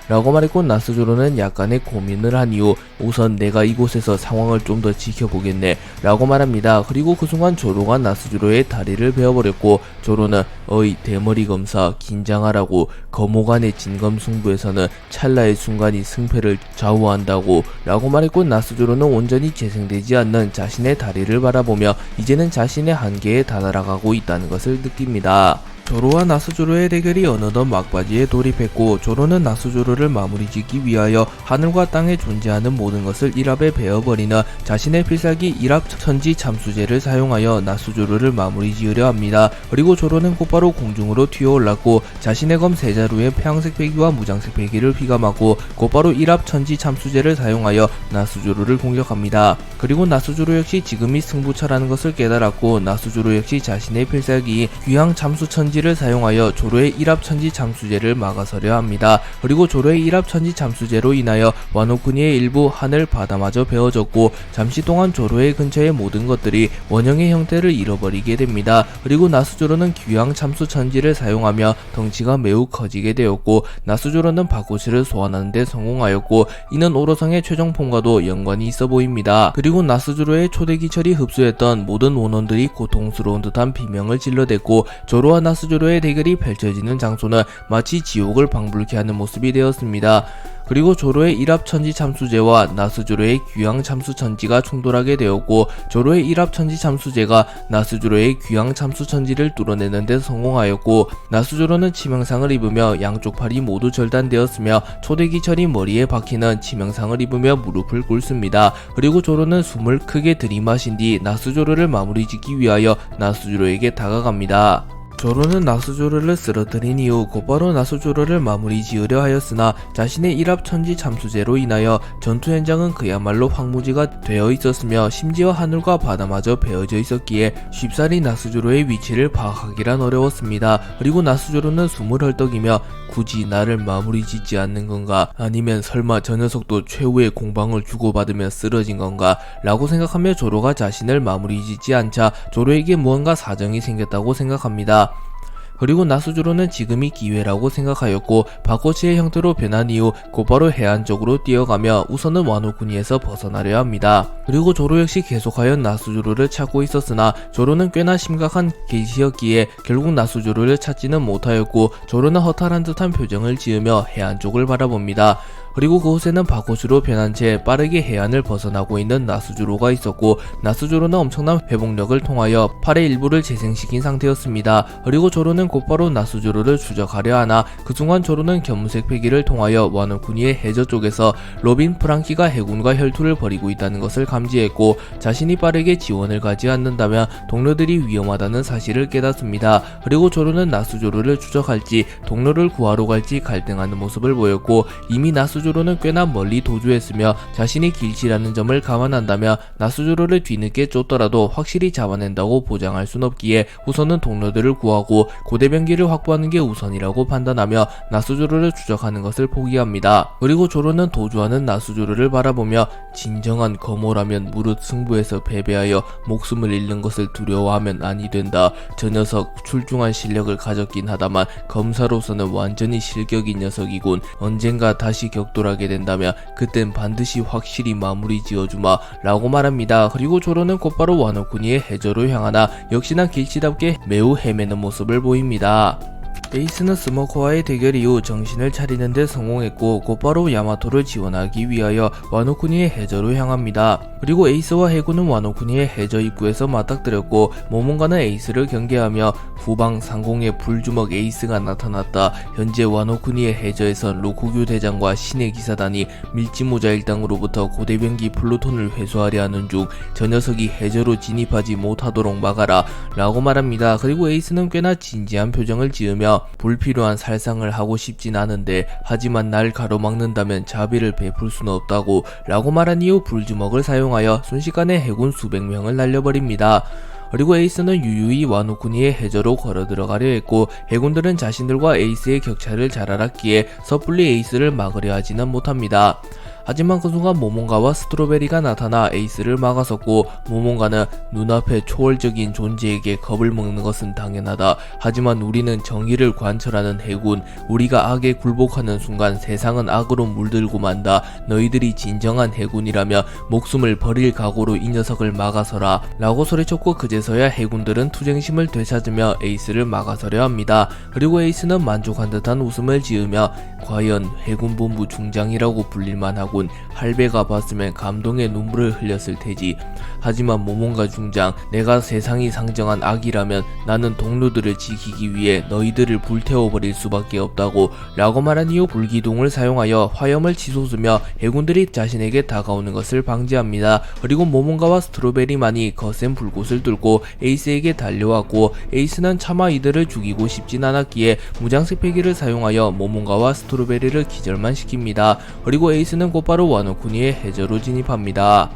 라고 말했고 나스조로는 약간의 고민을 한 이후 우선 내가 이곳에서 상황을 좀 더 지켜보겠네 라고 말합니다. 그리고 그 순간 조로가 나스조로의 다리를 베어버렸고 조로는 어이 대머리 검사 긴장하라고. 거모간의 진검승부에서는 찰나의 순간이 승패를 좌우한다고 라고 말했고 나스조로는 온전히 재생되지 않는 자신의 다리를 바라보며 이제는 자신의 한계에 다다라가고 있다는 것을 느낍니다. 조로와 나스조로의 대결이 어느덧 막바지에 돌입했고 조로는 나스조로를 마무리짓기 위하여 하늘과 땅에 존재하는 모든 것을 일합에 베어버리는 자신의 필살기 일합 천지 참수제를 사용하여 나스조로를 마무리지으려 합니다. 그리고 조로는 곧바로 공중으로 튀어올랐고 자신의 검 세자루에 폐양색 배기와 무장색 배기를 휘감았고 곧바로 일합 천지 참수제를 사용하여 나스조로를 공격합니다. 그리고 나스조로 역시 지금이 승부차라는 것을 깨달았고 나스조로 역시 자신의 필살기 귀향 참수천지를 사용하여 조로의 일합천지 참수제를 막아서려 합니다. 그리고 조로의 일합천지 참수제로 인하여 와노쿠니의 일부 하늘 바다마저 베어졌고 잠시 동안 조로의 근처의 모든 것들이 원형의 형태를 잃어버리게 됩니다. 그리고 나스조로는 귀향 참수천지를 사용하며 덩치가 매우 커지게 되었고 나스조로는 바코시를 소환하는 데 성공하였고 이는 오로성의 최종폼과도 연관이 있어 보입니다. 그리고 나스조로의 초대기철이 흡수했던 모든 원혼들이 고통스러운 듯한 비명을 질러댔고 조로와 나스조로의 대결이 펼쳐지는 장소는 마치 지옥을 방불케 하는 모습이 되었습니다. 그리고 조로의 일합천지 참수제와 나스조로의 귀향 참수천지가 충돌하게 되었고 조로의 일합천지 참수제가 나스조로의 귀향 참수천지를 뚫어내는 데 성공하였고 나스조로는 치명상을 입으며 양쪽 팔이 모두 절단되었으며 초대기철이 머리에 박히는 치명상을 입으며 무릎을 꿇습니다. 그리고 조로는 숨을 크게 들이마신 뒤 나스조로를 마무리짓기 위하여 나스조로에게 다가갑니다. 조로는 나스조로를 쓰러뜨린 이후 곧바로 나스조로를 마무리 지으려 하였으나 자신의 일합천지 참수제로 인하여 전투 현장은 그야말로 황무지가 되어 있었으며 심지어 하늘과 바다마저 베어져 있었기에 쉽사리 나스조로의 위치를 파악하기란 어려웠습니다. 그리고 나스조로는 숨을 헐떡이며 굳이 나를 마무리 짓지 않는 건가? 아니면 설마 저 녀석도 최후의 공방을 주고받으며 쓰러진 건가? 라고 생각하며 조로가 자신을 마무리 짓지 않자 조로에게 무언가 사정이 생겼다고 생각합니다. 그리고 나스조로는 지금이 기회라고 생각하였고 바코치의 형태로 변한 이후 곧바로 해안 쪽으로 뛰어가며 우선은 와노쿠니에서 벗어나려 합니다. 그리고 조로 역시 계속하여 나스조로를 찾고 있었으나 조로는 꽤나 심각한 계시였기에 결국 나스조로를 찾지는 못하였고 조로는 허탈한 듯한 표정을 지으며 해안 쪽을 바라봅니다. 그리고 그곳에는 바코스로 변한 채 빠르게 해안을 벗어나고 있는 나스조로가 있었고 나스조로는 엄청난 회복력을 통하여 팔의 일부를 재생시킨 상태였습니다. 그리고 조로는 곧바로 나스조로를 추적하려 하나 그 순간 조로는 견무색 패기를 통하여 와노쿠니의 해저 쪽에서 로빈 프랑키가 해군과 혈투를 벌이고 있다는 것을 감지했고 자신이 빠르게 지원을 가지 않는다면 동료들이 위험하다는 사실을 깨닫습니다. 그리고 조로는 나스조로를 추적할지 동료를 구하러 갈지 갈등하는 모습을 보였고 이미 나스조로는 꽤나 멀리 도주했으며 자신이 길치라는 점을 감안한다면 나스조로를 뒤늦게 쫓더라도 확실히 잡아낸다고 보장할 순 없기에 우선은 동료들을 구하고 고대병기를 확보하는 게 우선이라고 판단하며 나스조로를 추적하는 것을 포기합니다. 그리고 조로는 도주하는 나스조로를 바라보며 진정한 거모라면 무릇 승부에서 패배하여 목숨을 잃는 것을 두려워하면 아니 된다. 저 녀석 출중한 실력을 가졌긴 하다만 검사로서는 완전히 실격인 녀석이군. 언젠가 다시 격돌하게 된다면 그땐 반드시 확실히 마무리 지어주마 라고 말합니다. 그리고 조로는 곧바로 와노쿠니의 해저로 향하나 역시나 길치답게 매우 헤매는 모습을 보입니다. 에이스는 스모커와의 대결 이후 정신을 차리는 데 성공했고 곧바로 야마토를 지원하기 위하여 와노쿠니의 해저로 향합니다. 그리고 에이스와 해군은 와노쿠니의 해저 입구에서 맞닥뜨렸고 모몬가는 에이스를 경계하며 후방 상공의 불주먹 에이스가 나타났다. 현재 와노쿠니의 해저에선 로쿠규 대장과 신의 기사단이 밀지모자 일당으로부터 고대병기 플루톤을 회수하려 하는 중 저 녀석이 해저로 진입하지 못하도록 막아라 라고 말합니다. 그리고 에이스는 꽤나 진지한 표정을 지으며 불필요한 살상을 하고 싶진 않은데 하지만 날 가로막는다면 자비를 베풀 수는 없다고 라고 말한 이후 불주먹을 사용하여 순식간에 해군 수백 명을 날려버립니다. 그리고 에이스는 유유히 와노쿠니의 해저로 걸어 들어가려 했고 해군들은 자신들과 에이스의 격차를 잘 알았기에 섣불리 에이스를 막으려 하지는 못합니다. 하지만 그 순간 모몬가와 스트로베리가 나타나 에이스를 막아섰고 모몬가는 눈앞에 초월적인 존재에게 겁을 먹는 것은 당연하다. 하지만 우리는 정의를 관철하는 해군, 우리가 악에 굴복하는 순간 세상은 악으로 물들고 만다. 너희들이 진정한 해군이라며 목숨을 버릴 각오로 이 녀석을 막아서라 라고 소리쳤고 그제서야 해군들은 투쟁심을 되찾으며 에이스를 막아서려 합니다. 그리고 에이스는 만족한 듯한 웃음을 지으며 과연 해군본부 중장이라고 불릴만 하고 하군. 할배가 봤으면 감동의 눈물을 흘렸을 테지. 하지만 모몬가 중장, 내가 세상이 상정한 악이라면 나는 동료들을 지키기 위해 너희들을 불태워버릴 수밖에 없다고 라고 말한 이후 불기둥을 사용하여 화염을 치솟으며 해군들이 자신에게 다가오는 것을 방지합니다. 그리고 모몬가와 스트로베리만이 거센 불꽃을 뚫고 에이스에게 달려왔고, 에이스는 차마 이들을 죽이고 싶진 않았기에 무장색 패기를 사용하여 모몬가와 스트로베리를 기절만 시킵니다. 그리고 에이스는 곧바로 와노쿠니의 해저로 진입합니다.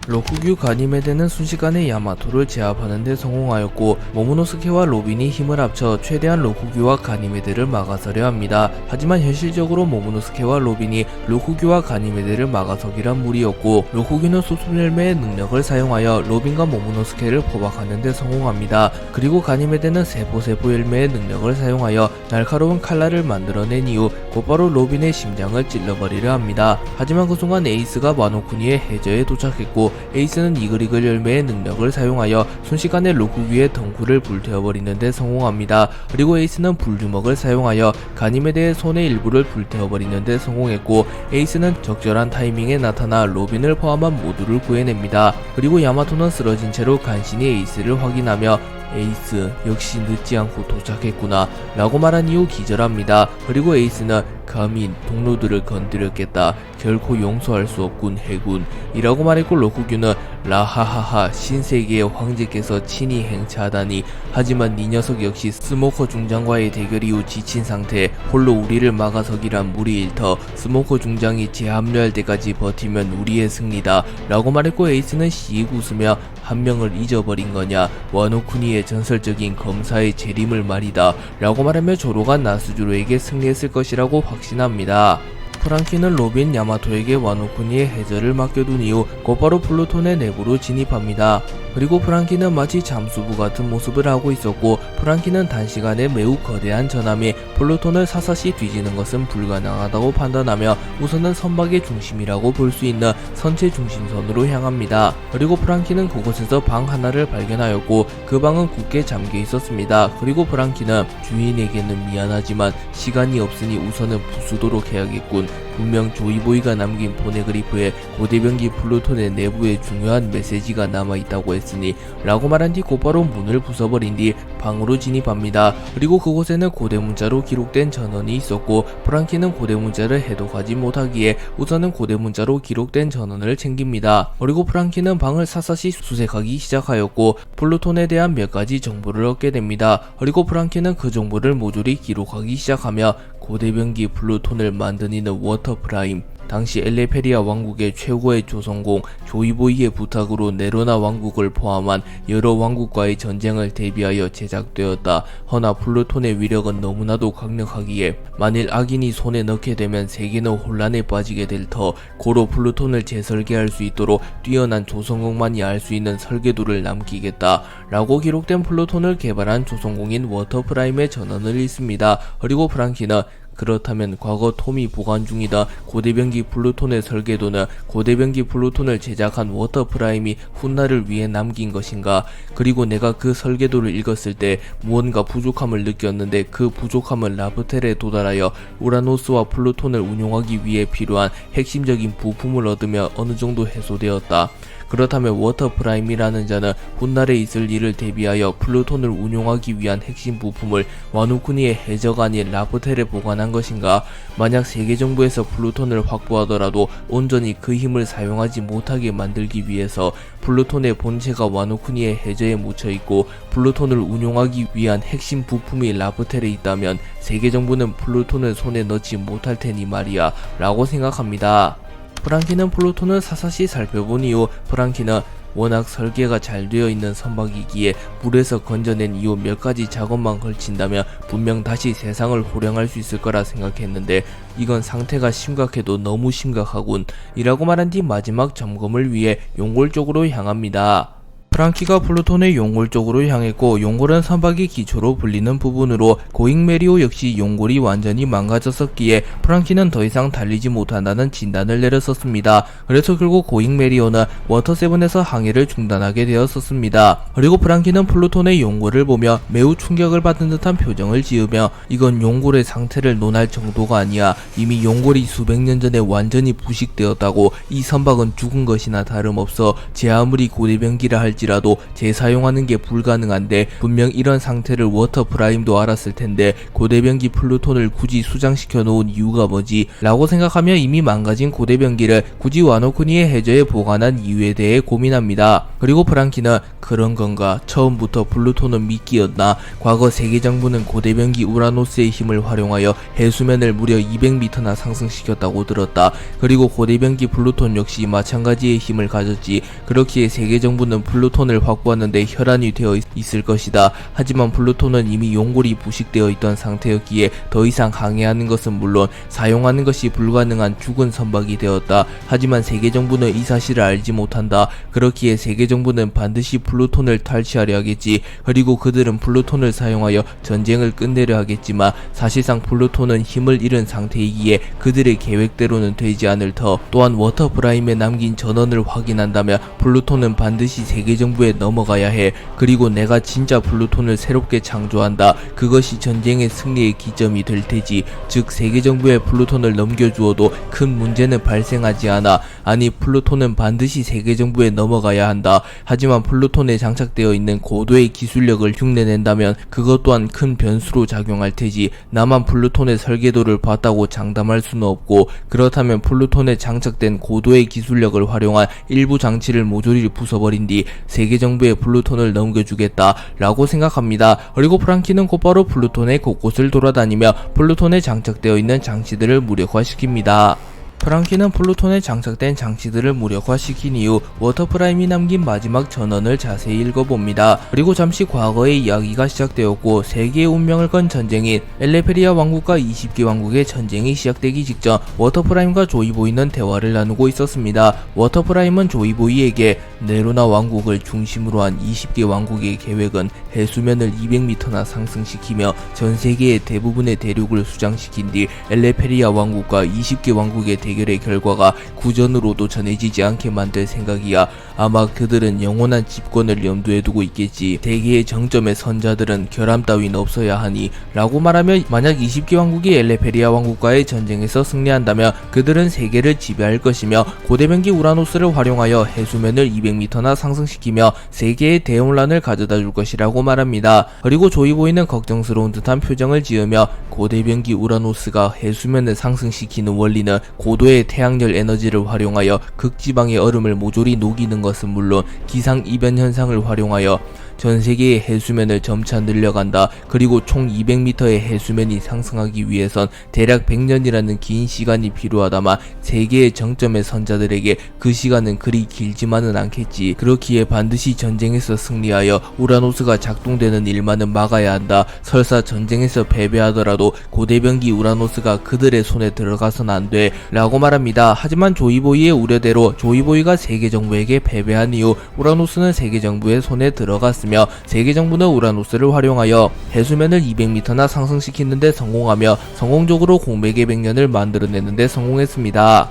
로쿠규 가니메데는 순식간에 야마토를 제압하는 데 성공하였고, 모모노스케와 로빈이 힘을 합쳐 최대한 로쿠규와 가니메데를 막아서려 합니다. 하지만 현실적으로 모모노스케와 로빈이 로쿠규와 가니메데를 막아서기란 무리였고, 로쿠규는 소수열매의 능력을 사용하여 로빈과 모모노스케를 포박하는 데 성공합니다. 그리고 가니메데는 세포 열매의 능력을 사용하여 날카로운 칼날을 만들어낸 이후 곧바로 로빈의 심장을 찔러버리려 합니다. 하지만 그 순간 에이스가 와노쿠니의 해저에 도착했고, 에이스는 이글이글 열매의 능력을 사용하여 순식간에 로쿠규의 덩굴을 불태워버리는 데 성공합니다. 그리고 에이스는 불주먹을 사용하여 가니메데의 손의 일부를 불태워버리는 데 성공했고, 에이스는 적절한 타이밍에 나타나 로빈을 포함한 모두를 구해냅니다. 그리고 야마토는 쓰러진 채로 간신히 에이스를 확인하며 에이스 역시 늦지 않고 도착했구나 라고 말한 이후 기절합니다. 그리고 에이스는 감히 동료들을 건드렸겠다. 결코 용서할 수 없군 해군 이라고 말했고, 로쿠규는 라하하하 신세계의 황제께서 친히 행차하다니. 하지만 이 녀석 역시 스모커 중장과의 대결 이후 지친 상태, 홀로 우리를 막아서기란 무리일 터. 스모커 중장이 재합류할 때까지 버티면 우리의 승리다 라고 말했고, 에이스는 씩 웃으며 한 명을 잊어버린 거냐, 와노쿠니의 전설적인 검사의 재림을 말이다 라고 말하며 조로가 나스주로에게 승리했을 것이라고 확신합니다. 프랑키는 로빈, 야마토에게 와노쿠니의 해저를 맡겨둔 이후 곧바로 플루톤의 내부로 진입합니다. 그리고 프랑키는 마치 잠수부 같은 모습을 하고 있었고, 프랑키는 단시간에 매우 거대한 전함이 플루톤을 사사시 뒤지는 것은 불가능하다고 판단하며 우선은 선박의 중심이라고 볼 수 있는 선체 중심선으로 향합니다. 그리고 프랑키는 그곳에서 방 하나를 발견하였고, 그 방은 굳게 잠겨 있었습니다. 그리고 프랑키는 주인에게는 미안하지만 시간이 없으니 우선은 부수도록 해야겠군. 분명 조이보이가 남긴 포네그리프에 고대병기 플루톤의 내부에 중요한 메시지가 남아있다고 했으니 라고 말한 뒤 곧바로 문을 부숴버린 뒤 방으로 진입합니다. 그리고 그곳에는 고대문자로 기록된 전원이 있었고, 프랑키는 고대문자를 해독하지 못하기에 우선은 고대문자로 기록된 전원을 챙깁니다. 그리고 프랑키는 방을 사사시 수색하기 시작하였고, 플루톤에 대한 몇 가지 정보를 얻게 됩니다. 그리고 프랑키는 그 정보를 모조리 기록하기 시작하며 고대병기 플루톤을 만드는 워터프라임, 당시 엘레페리아 왕국의 최고의 조선공 조이보이의 부탁으로 네로나 왕국을 포함한 여러 왕국과의 전쟁을 대비하여 제작되었다. 허나 플루톤의 위력은 너무나도 강력하기에 만일 악인이 손에 넣게 되면 세계는 혼란에 빠지게 될 터, 고로 플루톤을 재설계할 수 있도록 뛰어난 조선공만이 알 수 있는 설계도를 남기겠다 라고 기록된 플루톤을 개발한 조선공인 워터프라임의 전원을 읽습니다. 그리고 프랑키는 그렇다면 과거 톰이 보관 중이다 고대병기 플루톤의 설계도는 고대병기 플루톤을 제작한 워터프라임이 훗날을 위해 남긴 것인가? 그리고 내가 그 설계도를 읽었을 때 무언가 부족함을 느꼈는데 그 부족함은 라프텔에 도달하여 우라노스와 플루톤을 운용하기 위해 필요한 핵심적인 부품을 얻으며 어느 정도 해소되었다. 그렇다면 워터프라임이라는 자는 훗날에 있을 일을 대비하여 플루톤을 운용하기 위한 핵심 부품을 와누쿠니의 해저가 아닌 라프텔에 보관한 것인가? 만약 세계정부에서 플루톤을 확보하더라도 온전히 그 힘을 사용하지 못하게 만들기 위해서 플루톤의 본체가 와누쿠니의 해저에 묻혀있고 플루톤을 운용하기 위한 핵심 부품이 라프텔에 있다면 세계정부는 플루톤을 손에 넣지 못할 테니 말이야 라고 생각합니다. 프랑키는 플루톤을 사사시 살펴본 이후 프랑키는 워낙 설계가 잘 되어 있는 선박이기에 물에서 건져낸 이후 몇 가지 작업만 걸친다면 분명 다시 세상을 호령할 수 있을 거라 생각했는데 이건 상태가 심각해도 너무 심각하군 이라고 말한 뒤 마지막 점검을 위해 용골 쪽으로 향합니다. 프랑키가 플루톤의 용골 쪽으로 향했고, 용골은 선박의 기초로 불리는 부분으로 고잉 메리오 역시 용골이 완전히 망가졌었기에 프랑키는 더 이상 달리지 못한다는 진단을 내렸었습니다. 그래서 결국 고잉 메리오는 워터7에서 항해를 중단하게 되었었습니다. 그리고 프랑키는 플루톤의 용골을 보며 매우 충격을 받은 듯한 표정을 지으며 이건 용골의 상태를 논할 정도가 아니야. 이미 용골이 수백 년 전에 완전히 부식되었다고. 이 선박은 죽은 것이나 다름없어. 제 아무리 고대병기라 할지라도 재사용하는 게 불가능한데 분명 이런 상태를 워터프라임도 알았을 텐데 고대병기 플루톤을 굳이 수장시켜 놓은 이유가 뭐지? 라고 생각하며 이미 망가진 고대병기를 굳이 와노쿠니의 해저에 보관한 이유에 대해 고민합니다. 그리고 프랑키는 그런 건가? 처음부터 플루톤은 미끼였나? 과거 세계정부는 고대병기 우라노스의 힘을 활용하여 해수면을 무려 200m나 상승시켰다고 들었다. 그리고 고대병기 플루톤 역시 마찬가지의 힘을 가졌지. 그렇기에 세계정부는 플루톤을 확보하는데 혈안이 되어 있을 것이다. 하지만 플루톤은 이미 용골이 부식되어 있던 상태였기에 더 이상 항해하는 것은 물론 사용하는 것이 불가능한 죽은 선박이 되었다. 하지만 세계정부는 이 사실을 알지 못한다. 그렇기에 세계정부는 반드시 플루톤을 탈취하려 하겠지. 그리고 그들은 플루톤을 사용하여 전쟁을 끝내려 하겠지만 사실상 플루톤은 힘을 잃은 상태이기에 그들의 계획대로는 되지 않을 터. 또한 워터프라임에 남긴 전원을 확인한다면 플루톤은 반드시 세계정부에 넘어가야 해. 그리고 내가 진짜 플루톤을 새롭게 창조한다. 그것이 전쟁의 승리의 기점이 될 테지. 즉 세계정부에 플루톤을 넘겨주어도 큰 문제는 발생하지 않아. 아니 플루톤은 반드시 세계정부에 넘어가야 한다. 하지만 플루톤에 장착되어 있는 고도의 기술력을 흉내낸다면 그것 또한 큰 변수로 작용할 테지. 나만 플루톤의 설계도를 봤다고 장담할 수는 없고, 그렇다면 플루톤에 장착된 고도의 기술력을 활용한 일부 장치를 모조리 부숴버린 뒤 세계정부에 플루톤을 넘겨주겠다 라고 생각합니다. 그리고 프랑키는 곧바로 플루톤의 곳곳을 돌아다니며 플루톤에 장착되어 있는 장치들을 무력화시킵니다. 프랑키는 플루톤에 장착된 장치들을 무력화시킨 이후 워터프라임이 남긴 마지막 전언을 자세히 읽어봅니다. 그리고 잠시 과거의 이야기가 시작되었고 세계의 운명을 건 전쟁인 엘레페리아 왕국과 20개 왕국의 전쟁이 시작되기 직전 워터프라임과 조이보이는 대화를 나누고 있었습니다. 워터프라임은 조이보이에게 네로나 왕국을 중심으로 한 20개 왕국의 계획은 해수면을 200m나 상승시키며 전세계의 대부분의 대륙을 수장시킨 뒤 엘레페리아 왕국과 20개 왕국의 대결의 결과가 구전으로도 전해지지 않게 만들 생각이야. 아마 그들은 영원한 집권을 염두에 두고 있겠지. 대계의 정점의 선자들은 결함 따윈 없어야 하니 라고 말하며 만약 20개 왕국이 엘레페리아 왕국과의 전쟁에서 승리한다면 그들은 세계를 지배할 것이며 고대병기 우라노스를 활용하여 해수면을 200m나 상승시키며 세계의 대혼란을 가져다 줄 것이라고 말합니다. 그리고 조이보이는 걱정스러운 듯한 표정을 지으며 고대병기 우라노스가 해수면을 상승시키는 원리는 고도의 태양열 에너지를 활용하여 극지방의 얼음을 모조리 녹이는 것은 물론 기상이변 현상을 활용하여 전세계의 해수면을 점차 늘려간다. 그리고 총 200m의 해수면이 상승하기 위해선 대략 100년이라는 긴 시간이 필요하다만 세계의 정점의 선자들에게 그 시간은 그리 길지만은 않겠지. 그렇기에 반드시 전쟁에서 승리하여 우라노스가 작동되는 일만은 막아야 한다. 설사 전쟁에서 패배하더라도 고대병기 우라노스가 그들의 손에 들어가선 안 돼 라고 말합니다. 하지만 조이보이의 우려대로 조이보이가 세계정부에게 패배한 이후 우라노스는 세계정부의 손에 들어갔습니다. 세계정부는 우라노스를 활용하여 해수면을 200m나 상승시키는데 성공하며 성공적으로 공백의 100년을 만들어내는데 성공했습니다.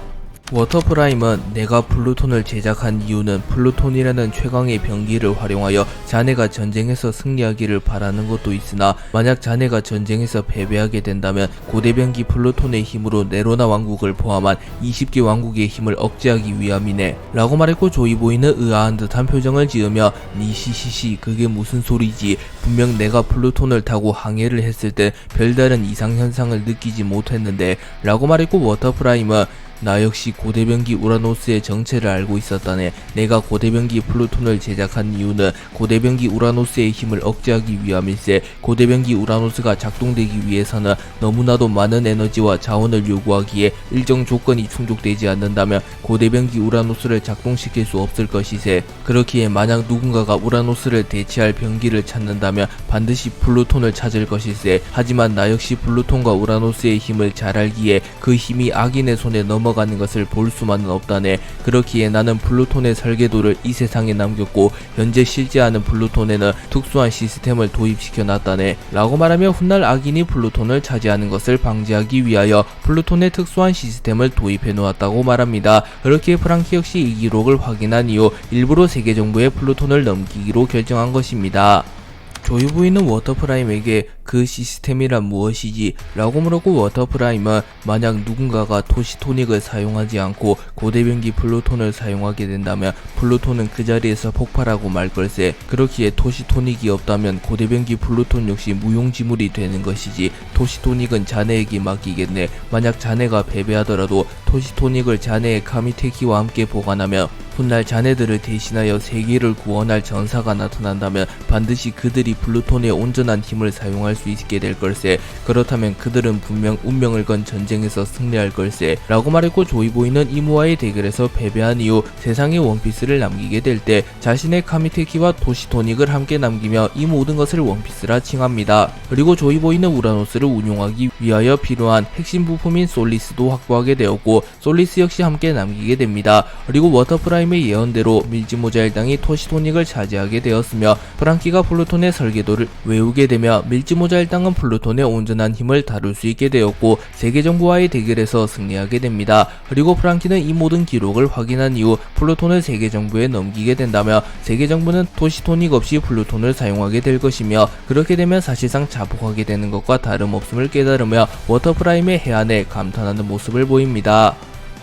워터프라임은 내가 플루톤을 제작한 이유는 플루톤이라는 최강의 병기를 활용하여 자네가 전쟁에서 승리하기를 바라는 것도 있으나 만약 자네가 전쟁에서 패배하게 된다면 고대병기 플루톤의 힘으로 네로나 왕국을 포함한 20개 왕국의 힘을 억제하기 위함이네 라고 말했고 조이보이는 의아한 듯한 표정을 지으며 니시시시 그게 무슨 소리지. 분명 내가 플루톤을 타고 항해를 했을 때 별다른 이상현상을 느끼지 못했는데 라고 말했고 워터프라임은 나 역시 고대병기 우라노스의 정체를 알고 있었다네. 내가 고대병기 플루톤을 제작한 이유는 고대병기 우라노스의 힘을 억제하기 위함일세. 고대병기 우라노스가 작동되기 위해서는 너무나도 많은 에너지와 자원을 요구하기에 일정 조건이 충족되지 않는다면 고대병기 우라노스를 작동시킬 수 없을 것이세. 그렇기에 만약 누군가가 우라노스를 대체할 병기를 찾는다면 반드시 플루톤을 찾을 것일세. 하지만 나 역시 플루톤과 우라노스의 힘을 잘 알기에 그 힘이 악인의 손에 넘어 넘어가는 것을 볼 수만은 없다네. 그렇기에 나는 플루톤의 설계도를 이 세상에 남겼고 현재 실제하는 플루톤에는 특수한 시스템을 도입시켜 놨다네 라고 말하며 훗날 악인이 플루톤을 차지하는 것을 방지하기 위하여 플루톤의 특수한 시스템을 도입해 놓았다고 말합니다. 그렇기에 프랑키 역시 이 기록을 확인한 이후 일부러 세계 정부에 플루톤을 넘기기로 결정한 것입니다. 조이 부인은 워터프라임에게 그 시스템이란 무엇이지? 라고 물었고 워터프라임은 만약 누군가가 토시토닉을 사용하지 않고 고대변기 플루톤을 사용하게 된다면 플루톤은 그 자리에서 폭발하고 말 걸세. 그렇기에 토시토닉이 없다면 고대변기 플루톤 역시 무용지물이 되는 것이지. 토시토닉은 자네에게 맡기겠네. 만약 자네가 패배하더라도 토시토닉을 자네의 카미테키와 함께 보관하며 훗날 자네들을 대신하여 세계를 구원할 전사가 나타난다면 반드시 그들이 플루톤의 온전한 힘을 사용할 수 있게 될 걸세. 그렇다면 그들은 분명 운명을 건 전쟁에서 승리할 걸세 라고 말했고 조이 부인은 이무와의 대결에서 패배한 이후 세상에 원피스를 남기게 될 때 자신의 카미테키와 토시토닉을 함께 남기며 이 모든 것을 원피스라 칭합니다. 그리고 조이 부인은 우라노스를 운용하기 위하여 필요한 핵심 부품인 솔리스도 확보하게 되었고 솔리스 역시 함께 남기게 됩니다. 그리고 워터프라임의 예언대로 밀지모자일당이 토시토닉을 차지하게 되었으며 프랑키가 플루톤의 설계도를 외우게 되며 밀지모자일당은 플루톤의 온전한 힘을 다룰 수 있게 되었고 세계정부와의 대결에서 승리하게 됩니다. 그리고 프랑키는 이 모든 기록을 확인한 이후 플루톤을 세계정부에 넘기게 된다며 세계정부는 토시토닉 없이 플루톤을 사용하게 될 것이며 그렇게 되면 사실상 자폭하게 되는 것과 다름없음을 깨달으며 워터프라임의 해안에 감탄하는 모습을 보입니다.